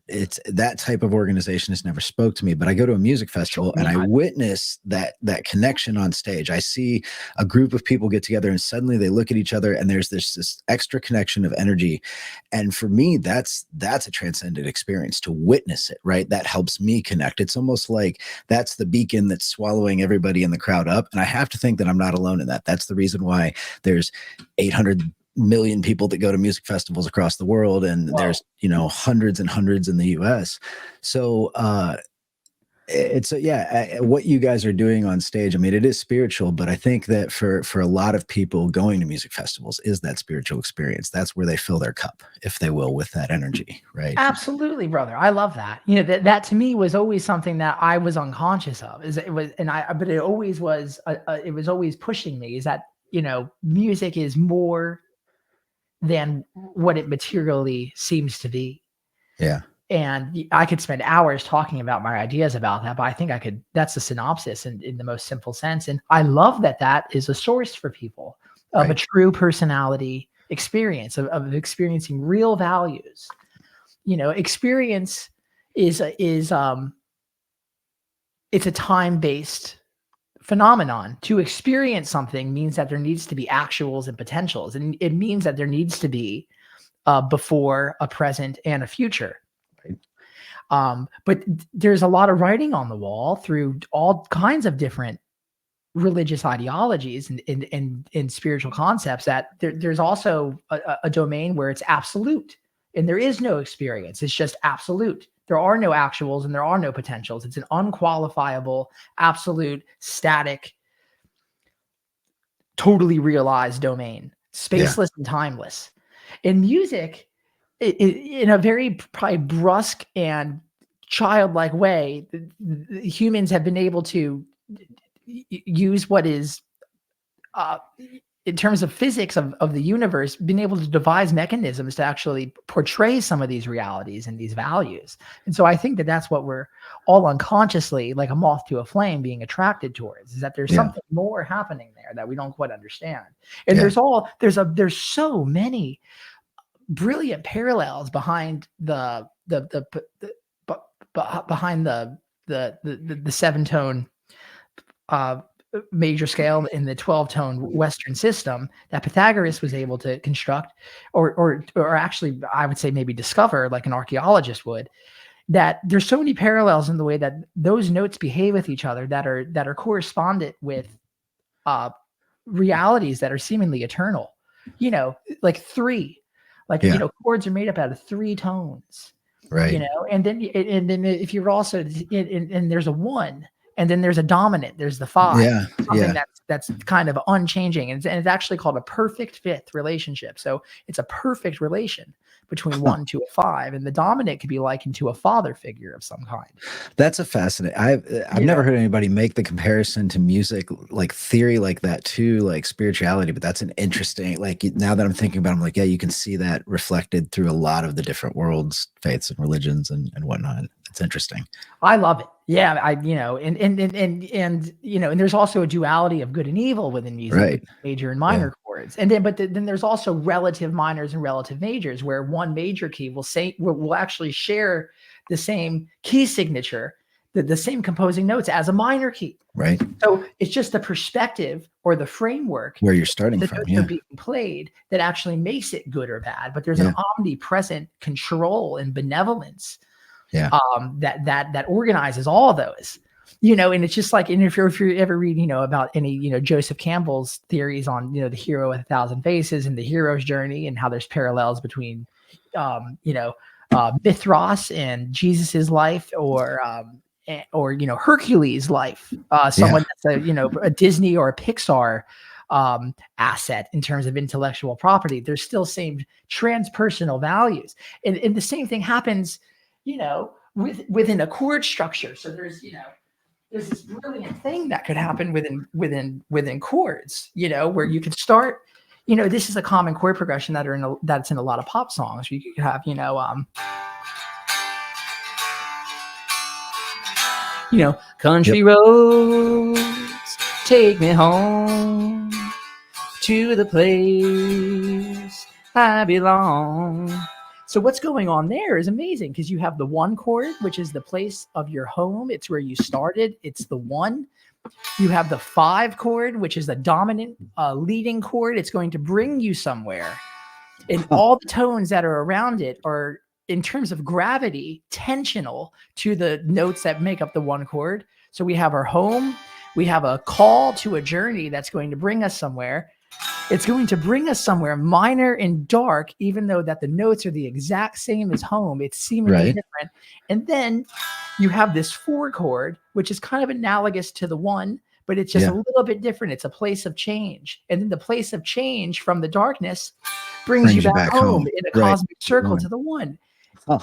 it's that type of organization has never spoke to me. But I go to a music festival and I witness that connection on stage. I see a group of people get together and suddenly they look at each other and there's this extra connection of energy. And for me, that's a transcendent experience to witness it, right? That helps me connect. It's almost like that's the beacon that's swallowing everybody in the crowd up. And I have to think that I'm not alone in that. That's the reason why there's 800 million people that go to music festivals across the world, and there's hundreds and hundreds in the US. So it's what you guys are doing on stage, I mean, it is spiritual, but I think that for a lot of people, going to music festivals is that spiritual experience. That's where they fill their cup, if they will, with that energy, right? Absolutely, brother. I love that. That to me was always something that I was unconscious of. But it always was. It was always pushing me. Is that music is more than what it materially seems to be. Yeah. And I could spend hours talking about my ideas about that, but I think that's the synopsis in the most simple sense. And I love that is a source for people of a true personality experience, of experiencing real values. Experience is it's a time-based phenomenon. To experience something means that there needs to be actuals and potentials, and it means that there needs to be before, a present, and a future. But there's a lot of writing on the wall through all kinds of different religious ideologies and spiritual concepts, that there's also a domain where it's absolute and there is no experience. It's just absolute. There are no actuals and there are no potentials. It's an unqualifiable, absolute, static, totally realized domain, spaceless and timeless. In music, in a very probably brusque and childlike way, humans have been able to use what is, in terms of physics of the universe, been able to devise mechanisms to actually portray some of these realities and these values. And so I think that that's what we're all unconsciously, like a moth to a flame, being attracted towards, is that there's something more happening there that we don't quite understand. And there's so many brilliant parallels behind behind the 7-tone major scale in the 12-tone Western system that Pythagoras was able to construct, or actually, I would say maybe discover, like an archaeologist would. That there's so many parallels in the way that those notes behave with each other that are correspondent with realities that are seemingly eternal. Like three, chords are made up out of 3 tones. Right. And then if you're also and there's a 1, and then there's a dominant, there's the 5, something that's kind of unchanging, and it's actually called a perfect fifth relationship. So it's a perfect relation between 1 to a 5, and the dominant could be likened to a father figure of some kind. That's a fascinating. I've never heard anybody make the comparison to music, like theory, like that to like spirituality. But that's an interesting. Like, now that I'm thinking about it, I'm like, yeah, you can see that reflected through a lot of the different worlds, faiths, and religions, and whatnot. It's interesting. I love it. Yeah, and there's also a duality of good and evil within music, right? Major and minor chords, and then there's also relative minors and relative majors, where one major key will actually share the same key signature, the same composing notes as a minor key. Right. So it's just the perspective or the framework where you're starting from, are being played, that actually makes it good or bad. But there's an omnipresent control and benevolence. That organizes all of those, and it's just like, and if you ever read, about any, Joseph Campbell's theories on, the hero with 1,000 faces and the hero's journey, and how there's parallels between, Mithras and Jesus's life, or Hercules' life, someone that's a Disney or a Pixar asset in terms of intellectual property. There's still same transpersonal values, and the same thing happens within a chord structure. So there's this brilliant thing that could happen within chords, where you can start, this is a common chord progression that's in a lot of pop songs. You could have, country roads take me home to the place I belong. So what's going on there is amazing because you have the 1 chord, which is the place of your home. It's where you started. It's the 1. You have the 5 chord, which is the dominant leading chord. It's going to bring you somewhere. And all the tones that are around it are, in terms of gravity, tensional to the notes that make up the 1 chord. So we have our home. We have a call to a journey that's going to bring us somewhere. It's going to bring us somewhere minor and dark, even though that the notes are the exact same as home. It's seemingly different. And then you have this 4 chord, which is kind of analogous to the 1, but it's just a little bit different. It's a place of change. And then the place of change from the darkness brings you back home in a cosmic circle to the 1. Oh,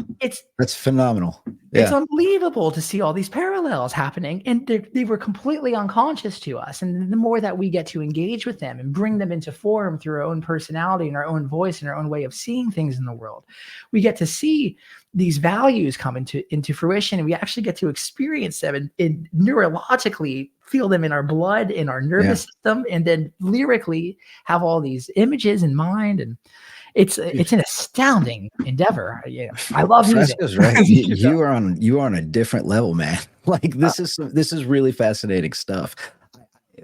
that's phenomenal. Yeah. It's unbelievable to see all these parallels happening, and they were completely unconscious to us. And the more that we get to engage with them and bring them into form through our own personality and our own voice and our own way of seeing things in the world, we get to see these values come into fruition, and we actually get to experience them and neurologically feel them in our blood, in our nervous system, and then lyrically have all these images in mind. And it's an astounding endeavor. Yeah, I love music. Right. you are on a different level, man. Like this is really fascinating stuff.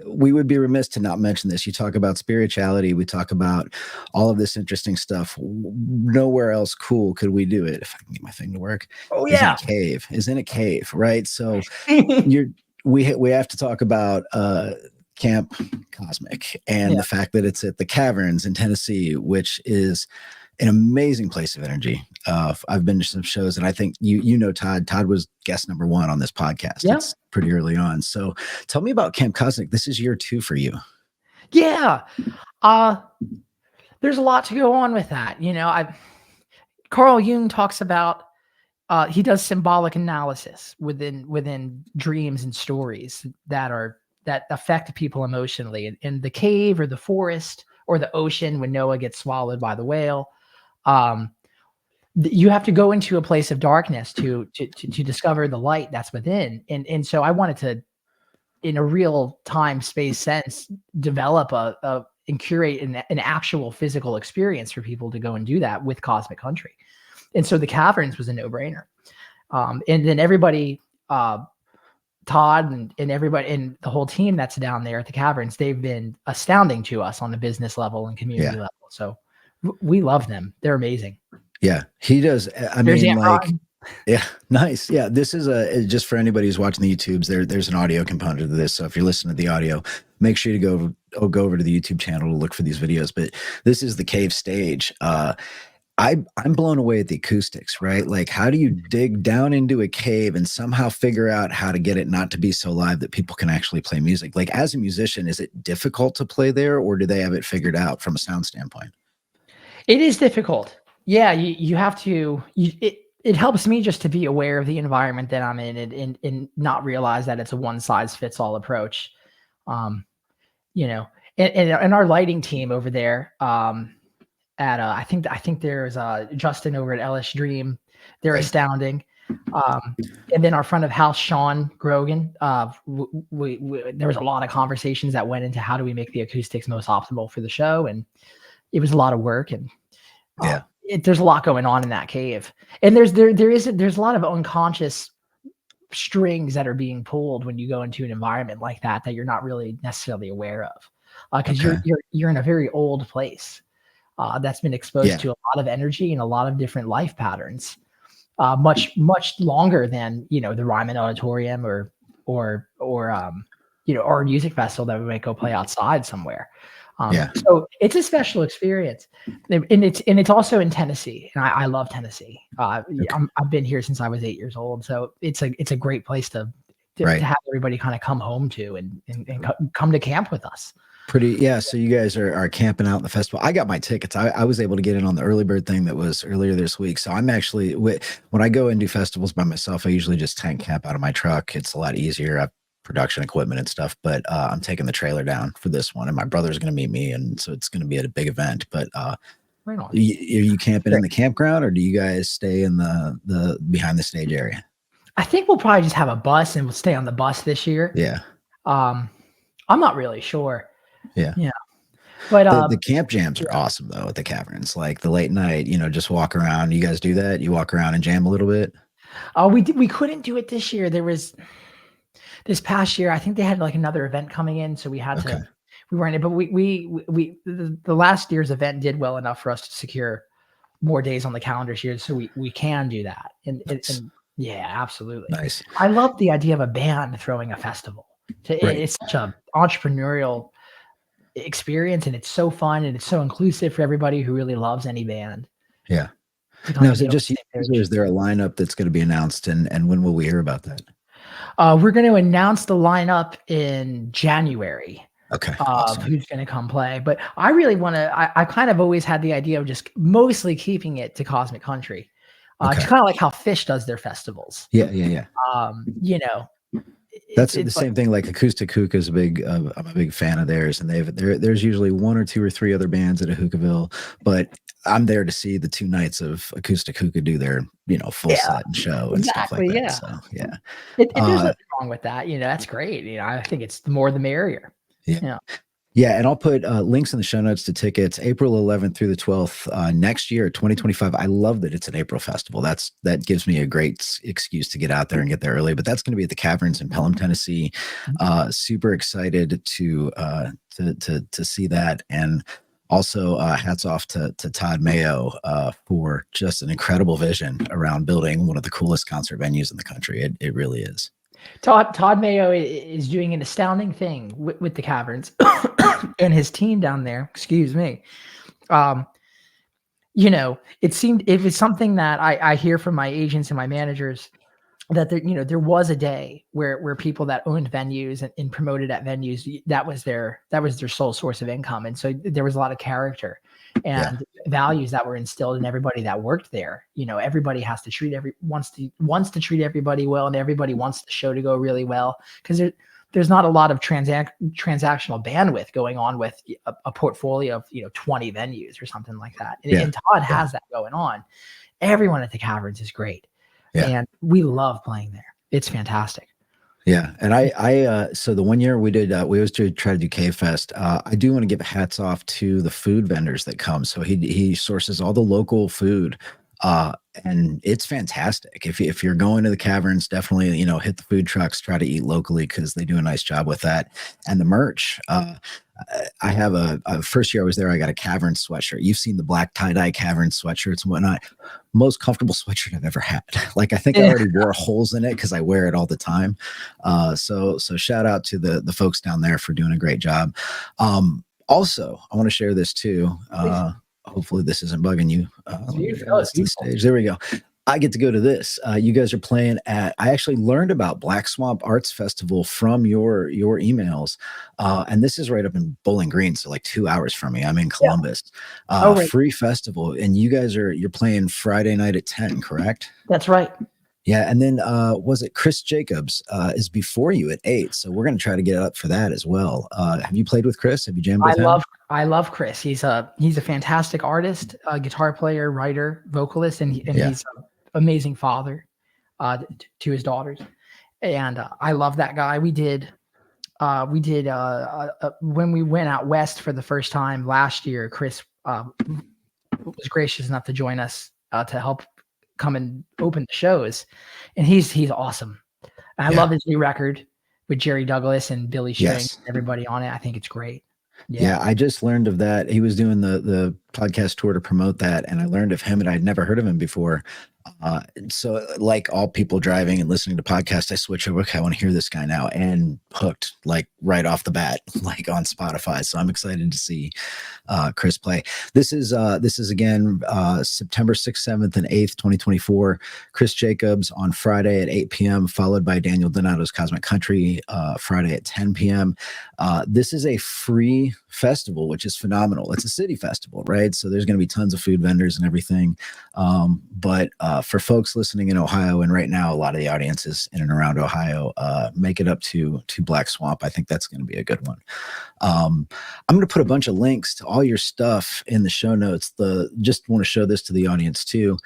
We would be remiss to not mention this. You talk about spirituality. We talk about all of this interesting stuff. Nowhere else cool could we do it. If I can get my thing to work. Oh yeah, is in a cave, right? So we have to talk about Camp Cosmic and the fact that it's at the Caverns in Tennessee, which is an amazing place of energy. I've been to some shows, and I think you know Todd. Todd was guest number 1 on this podcast. Yeah. It's pretty early on. So tell me about Camp Cosmic. This is year 2 for you. Yeah. There's a lot to go on with that. You know, Carl Jung talks about he does symbolic analysis within dreams and stories that affect people emotionally. In the cave or the forest or the ocean, when Noah gets swallowed by the whale, you have to go into a place of darkness to discover the light that's within. And so I wanted to, in a real time space sense, develop and curate an actual physical experience for people to go and do that with Cosmic Country. And so the Caverns was a no-brainer. And then everybody, Todd and everybody and the whole team that's down there at the Caverns, they've been astounding to us on the business level and community level. So we love them. They're amazing. Yeah, he does. I mean, like, yeah, nice. Yeah, this is just for anybody who's watching the YouTubes. There's an audio component to this. So if you're listening to the audio, make sure you go over to the YouTube channel to look for these videos. But this is the cave stage. I'm blown away at the acoustics, right? Like, how do you dig down into a cave and somehow figure out how to get it not to be so live that people can actually play music? Like, as a musician, is it difficult to play there, or do they have it figured out from a sound standpoint? It is difficult. Yeah, you have to. It helps me just to be aware of the environment that I'm in and not realize that it's a one-size-fits-all approach. You know, and our lighting team over there. I think there's Justin over at LS Dream. They're astounding. And then our front of house, Sean Grogan. There was a lot of conversations that went into how do we make the acoustics most optimal for the show, and it was a lot of work. And there's a lot going on in that cave, and there's a lot of unconscious strings that are being pulled when you go into an environment like that you're not really necessarily aware of, because you're in a very old place. That's been exposed to a lot of energy and a lot of different life patterns, much longer than the Ryman Auditorium or a music festival that we might go play outside somewhere. So it's a special experience, and it's also in Tennessee, and I love Tennessee. I've been here since I was 8 years old, so it's a great place to have everybody kind of come home to and come to camp with us. So you guys are camping out in the festival. I got my tickets. I was able to get in on the early bird thing that was earlier this week. So I'm actually, when I go and do festivals by myself, I usually just tent camp out of my truck. It's a lot easier. I have production equipment and stuff, but I'm taking the trailer down for this one, and my brother's going to meet me, and so it's going to be at a big event. But right on. Are you camping in the campground, or do you guys stay in the behind the stage area? I think we'll probably just have a bus, and we'll stay on the bus this year. Yeah. I'm not really sure. Yeah. But The camp jams are awesome though at the Caverns. Like the late night, just walk around. You guys do that? You walk around and jam a little bit? We couldn't do it this year. There was this past year, I think they had like another event coming in, so we had to. We weren't, but the last year's event did well enough for us to secure more days on the calendar here, so we can do that. And yeah, absolutely. Nice. I love the idea of a band throwing a festival. It's such a entrepreneurial experience, and it's so fun, and it's so inclusive for everybody who really loves any band. Yeah. Now, is it just you, or is there a lineup that's going to be announced, and when will we hear about that? We're going to announce the lineup in January. Okay. Awesome. Who's going to come play? But I really want to. I kind of always had the idea of just mostly keeping it to Cosmic Country. It's kind of like how Fish does their festivals. Yeah. That's the same thing. Like Acoustic Hookah is big. I'm a big fan of theirs, and there's usually 1 or 2 or 3 other bands at a Hookahville, but I'm there to see the 2 nights of Acoustic Hookah do their full set and show and stuff like that. Yeah. So yeah, there's nothing wrong with that. That's great. I think it's the more the merrier. Yeah, and I'll put links in the show notes to tickets. April 11th through the 12th next year, 2025. I love that it's an April festival. That gives me a great excuse to get out there and get there early. But that's going to be at the Caverns in Pelham, Tennessee. Super excited to see that, and also hats off to Todd Mayo for just an incredible vision around building one of the coolest concert venues in the country. It really is. Todd Mayo is doing an astounding thing with the Caverns and his team down there. Excuse me. It was something that I hear from my agents and my managers that there was a day where people that owned venues and promoted at venues, that was their sole source of income. And so there was a lot of character and values that were instilled in everybody that worked there. Everybody has to wants to treat everybody well, and everybody wants the show to go really well, because there's not a lot of transactional bandwidth going on with a portfolio of 20 venues or something like that. And Todd has that going on. Everyone at the Caverns is great. And we love playing there. It's fantastic. Yeah. And so the one year we did, we always try to do Cave Fest. I do want to give hats off to the food vendors that come. So he sources all the local food. And it's fantastic. If you're going to the Caverns, definitely, hit the food trucks, try to eat locally, because they do a nice job with that. And the merch, I have a first year I was there, I got a Caverns sweatshirt. You've seen the black tie-dye Caverns sweatshirts and whatnot. Most comfortable sweatshirt I've ever had. Like, I think I already wore holes in it because I wear it all the time. So shout out to the folks down there for doing a great job. Also, I want to share this too. Hopefully this isn't bugging you. The stage. There we go. I get to go to this. You guys are playing at, I actually learned about Black Swamp Arts Festival from your emails. And this is right up in Bowling Green. So like 2 hours from me. I'm in Columbus. Right. Free festival. And you're playing Friday night at 10, correct? That's right. Yeah. And then was it Chris Jacobs is before you at 8. So we're going to try to get up for that as well. Have you played with Chris? Have you jammed with him? I love Chris. He's a fantastic artist, guitar player, writer, vocalist, and he's an amazing father to his daughters. And I love that guy. We did when we went out west for the first time last year, Chris was gracious enough to join us to help come and open the shows, and he's awesome. And I love his new record with Jerry Douglas and Billy String and everybody on it. I think it's great. Yeah, I just learned of that. He was doing the podcast tour to promote that, and I learned of him, and I'd never heard of him before. So like all people driving and listening to podcasts, I switch over. Okay, I want to hear this guy now, and hooked like right off the bat, like on Spotify. So I'm excited to see Chris play. This is again September 6th, 7th, and 8th, 2024. Chris Jacobs on Friday at 8 p.m., followed by Daniel Donato's Cosmic Country Friday at 10 p.m. This is a free festival, which is phenomenal. It's a city festival, right? So there's going to be tons of food vendors and everything. But for folks listening in Ohio, and right now a lot of the audience is in and around Ohio, make it up to Black Swamp. I think that's going to be a good one. I'm going to put a bunch of links to all your stuff in the show notes. Just want to show this to the audience too.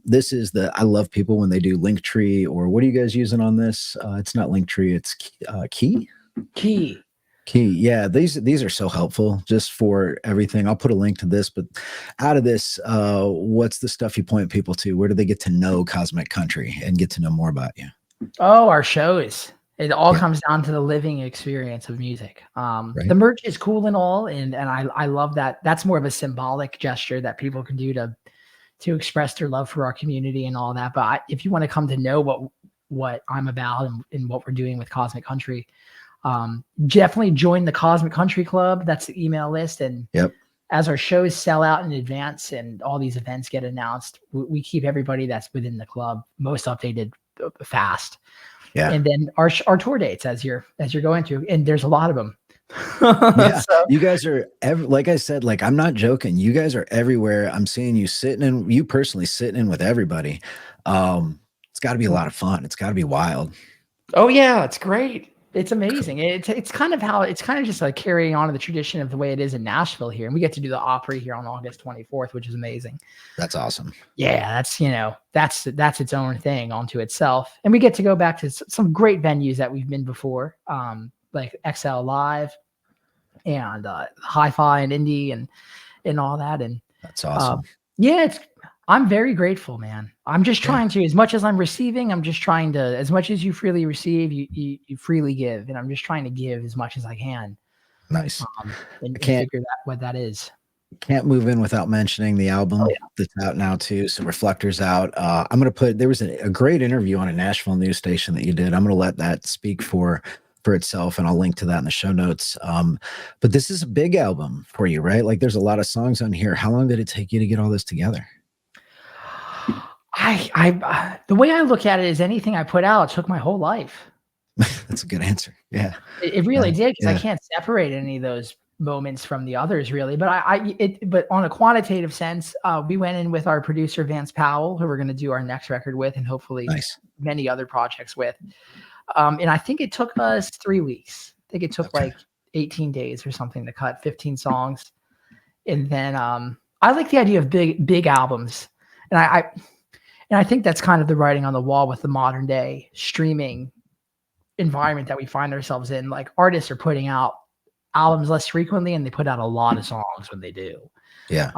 This is I love people when they do Linktree, or what are you guys using on this? It's not Linktree, it's Key. Key. Yeah, these are so helpful just for everything. I'll put a link to this, but out of this, what's the stuff you point people to? Where do they get to know Cosmic Country and get to know more about you? Oh, our shows. It all Yeah. comes down to the living experience of music. Right. The merch is cool and all, and I love that. That's more of a symbolic gesture that people can do to express their love for our community and all that. But if you want to come to know what I'm about and what we're doing with Cosmic Country, definitely join the Cosmic Country Club. That's the email list. And Yep. as our shows sell out in advance and all these events get announced, we keep everybody that's within the club most updated fast. Yeah. And then our tour dates as you're going through, and there's a lot of them. Yeah. So, You guys are like I said, like, I'm not joking. You guys are everywhere. I'm seeing you you personally sitting in with everybody. It's got to be a lot of fun. It's got to be wild. oh yeah, it's great. It's amazing. It's kind of just like carrying on the tradition of the way it is in Nashville here. And we get to do the Opry here on August 24th, which is amazing. That's awesome. Yeah, that's its own thing onto itself. And we get to go back to some great venues that we've been before, like XL Live and Hi-Fi and Indie and all that. And that's awesome. Yeah, I'm very grateful, man. I'm just trying to, as much as I'm receiving, I'm just trying to, as much as you freely receive, you freely give. And I'm just trying to give as much as I can. Nice. And figure out what that is. Can't move in without mentioning the album that's out now too. So Reflector's out. I'm going to put, there was a great interview on a Nashville news station that you did. I'm going to let that speak for itself, and I'll link to that in the show notes. But this is a big album for you, right? Like, there's a lot of songs on here. How long did it take you to get all this together? The way I look at it is anything I put out took my whole life. That's a good answer. Yeah. It really did, because I can't separate any of those moments from the others really. But but on a quantitative sense, we went in with our producer Vance Powell, who we're going to do our next record with, and hopefully many other projects with. And I think it took us 3 weeks. I think it took like 18 days or something to cut 15 songs. And then I like the idea of big albums. And I think that's kind of the writing on the wall with the modern day streaming environment that we find ourselves in. Like, artists are putting out albums less frequently, and they put out a lot of songs when they do. Yeah.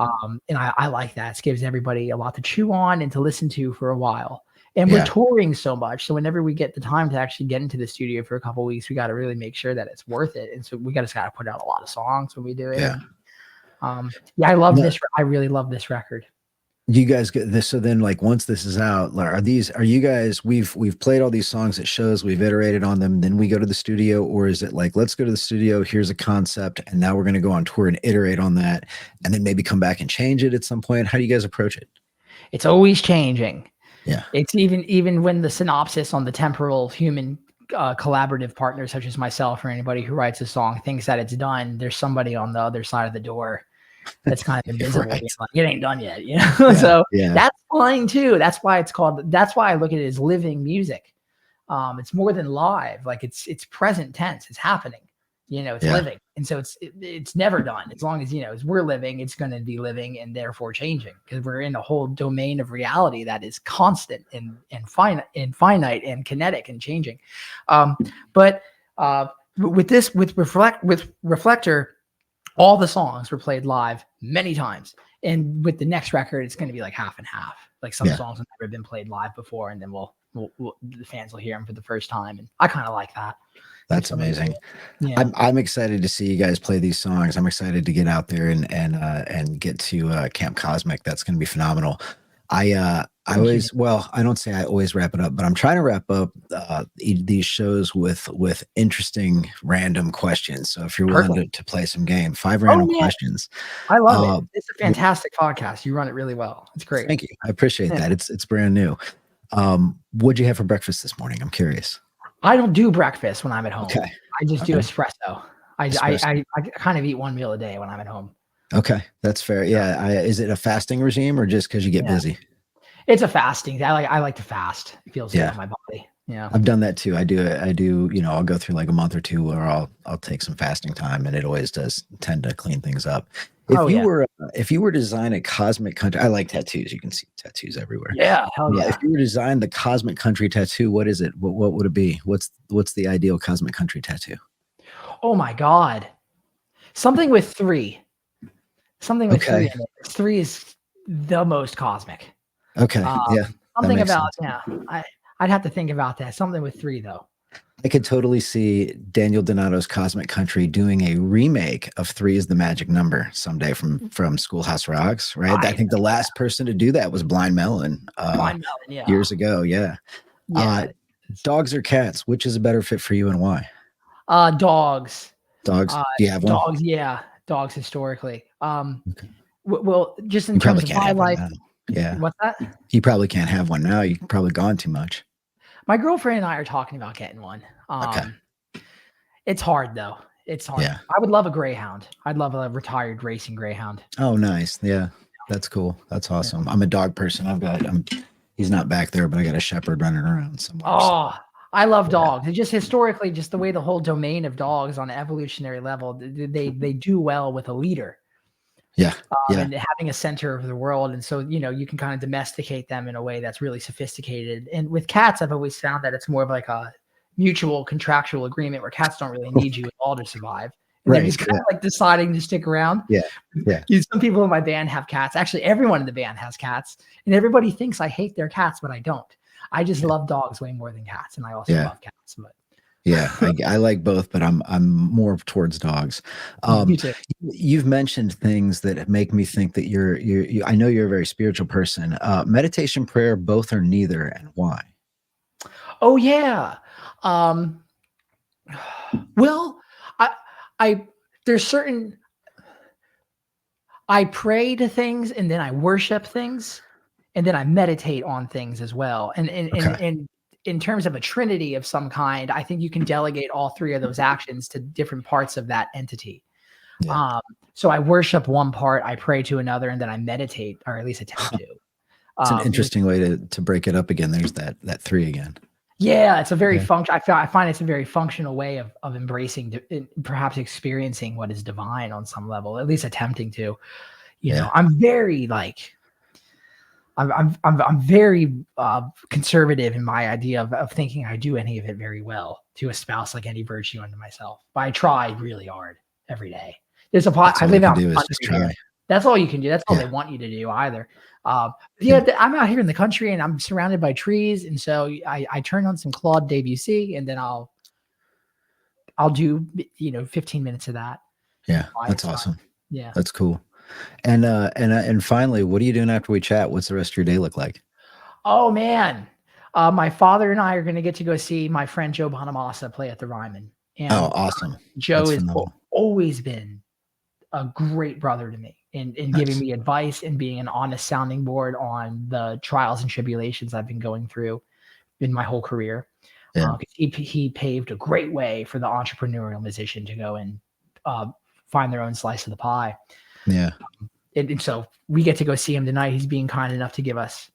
And I like that. It gives everybody a lot to chew on and to listen to for a while. And we're touring so much. So whenever we get the time to actually get into the studio for a couple of weeks, we got to really make sure that it's worth it. And so we got to put out a lot of songs when we do it. Yeah. I love this. I really love this record. You guys get this. So then, like, once this is out, are you guys, we've played all these songs at shows, we've iterated on them, then we go to the studio? Or is it like, let's go to the studio, here's a concept, and now we're going to go on tour and iterate on that, and then maybe come back and change it at some point? How do you guys approach it? It's always changing. Yeah. It's even when the synopsis on the temporal human collaborative partner, such as myself or anybody who writes a song, thinks that it's done, there's somebody on the other side of the door that's kind of invisible. Like, it ain't done yet, you know? So that's fine too. That's why I look at it as living music. It's more than live. Like, it's present tense. It's happening. It's living. And so it's never done. As long as, as we're living, it's going to be living and therefore changing, because we're in a whole domain of reality that is constant and finite and kinetic and changing. But with Reflector, all the songs were played live many times. And with the next record, it's going to be like half and half. Like, some songs have never been played live before, and then the fans will hear them for the first time. And I kind of like that. That's amazing. Yeah. I'm excited to see you guys play these songs. I'm excited to get out there and get to Camp Cosmic. That's going to be phenomenal. I don't say I always wrap it up, but I'm trying to wrap up these shows with interesting random questions. So if you're willing to play some game, 5 random questions. I love it. It's a fantastic podcast. You run it really well. It's great. Thank you. I appreciate that. It's brand new. What'd you have for breakfast this morning? I'm curious. I don't do breakfast when I'm at home. Okay. I just do espresso. I kind of eat one meal a day when I'm at home. Okay, that's fair. Yeah. Is it a fasting regime, or just because you get busy? It's a fasting. I like to fast. It feels good on my body. Yeah. I've done that too. I do, I'll go through like a month or two where I'll take some fasting time, and it always does tend to clean things up. If you were to design a Cosmic Country, I like tattoos. You can see tattoos everywhere. Yeah, hell yeah. If you were to design the Cosmic Country tattoo, what is it? What would it be? What's the ideal Cosmic Country tattoo? Oh my God. Something with 3. Something with 3 in it. 3 is the most cosmic. Okay. Yeah. Something about, I'd have to think about that. Something with 3 though. I could totally see Daniel Donato's Cosmic Country doing a remake of 3 is the Magic Number someday from Schoolhouse Rocks, right? I think the last person to do that was Blind Melon, years ago. Yeah. Dogs or cats? Which is a better fit for you and why? Dogs. Dogs. Do you have one? Dogs. Yeah. Dogs historically. Well, just in You terms probably of can't my have one life. now. Yeah. What's that? You probably can't have one now. You've probably gone too much. My girlfriend and I are talking about getting one. Okay. It's hard though. It's hard. Yeah. I would love a greyhound. I'd love a retired racing greyhound. Oh, nice. Yeah. That's cool. That's awesome. I'm a dog person. He's not back there, but I got a shepherd running around somewhere. Oh, I love dogs. It's just historically, just the way the whole domain of dogs on an evolutionary level, they do well with a leader. Yeah. And having a center of the world. And so, you can kind of domesticate them in a way that's really sophisticated. And with cats, I've always found that it's more of like a mutual contractual agreement where cats don't really need you at all to survive. And they're just kind of like deciding to stick around. Yeah. Some people in my band have cats. Actually, everyone in the band has cats. And everybody thinks I hate their cats, but I don't. I just love dogs way more than cats. And I also love cats. But I like both, but I'm more towards dogs. You too. You've mentioned things that make me think that you I know you're a very spiritual person. Meditation, prayer, both or neither, and why? Oh yeah. Well, there's certain, I pray to things and then I worship things and then I meditate on things as well. And in terms of a trinity of some kind, I think you can delegate all 3 of those actions to different parts of that entity. Yeah. So I worship one part, I pray to another, and then I meditate, or at least attempt to. It's an interesting way to break it up again. There's that 3 again. Yeah, it's a very I find it's a very functional way of embracing, perhaps experiencing what is divine on some level, at least attempting to. I'm very I'm very conservative in my idea of thinking I do any of it very well to espouse like any virtue unto myself. But I try really hard every day. There's I live out. That's all you can do. That's all they want you to do either. I'm out here in the country and I'm surrounded by trees. And so I turn on some Claude Debussy and then I'll do, 15 minutes of that. Yeah. That's awesome. Yeah. That's cool. And finally, what are you doing after we chat? What's the rest of your day look like? Oh man. My father and I are going to get to go see my friend Joe Bonamassa play at the Ryman. And awesome. Joe has always been a great brother to me in giving me advice and being an honest sounding board on the trials and tribulations I've been going through in my whole career. He paved a great way for the entrepreneurial musician to go and find their own slice of the pie. Yeah. And so we get to go see him tonight. He's being kind enough to get us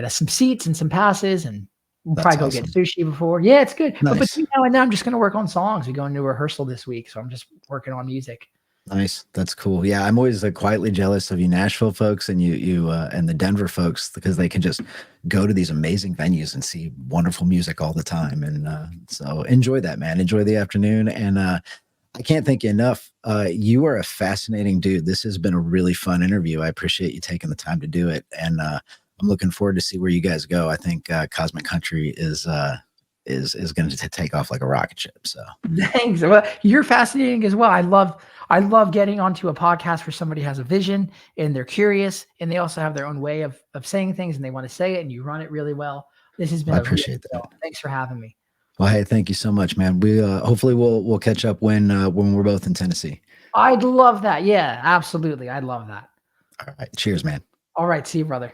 some seats and some passes, and we'll probably go get sushi before. Yeah, it's good. Nice. But between now and then, I'm just going to work on songs. We go into rehearsal this week, so I'm just working on music. Nice. That's cool. Yeah, I'm always quietly jealous of you Nashville folks and you and the Denver folks, because they can just go to these amazing venues and see wonderful music all the time. And so enjoy that, man. Enjoy the afternoon. And I can't thank you enough. You are a fascinating dude. This has been a really fun interview. I appreciate you taking the time to do it. And I'm looking forward to see where you guys go. I think Cosmic Country is going to take off like a rocket ship. So thanks. Well, you're fascinating as well. I love getting onto a podcast where somebody has a vision and they're curious and they also have their own way of saying things and they want to say it and you run it really well. This has been, I appreciate that. Thanks for having me. Well, hey, thank you so much, man. We hopefully we'll catch up when we're both in Tennessee. I'd love that. Yeah, absolutely. I'd love that. All right. Cheers, man. All right. See you, brother.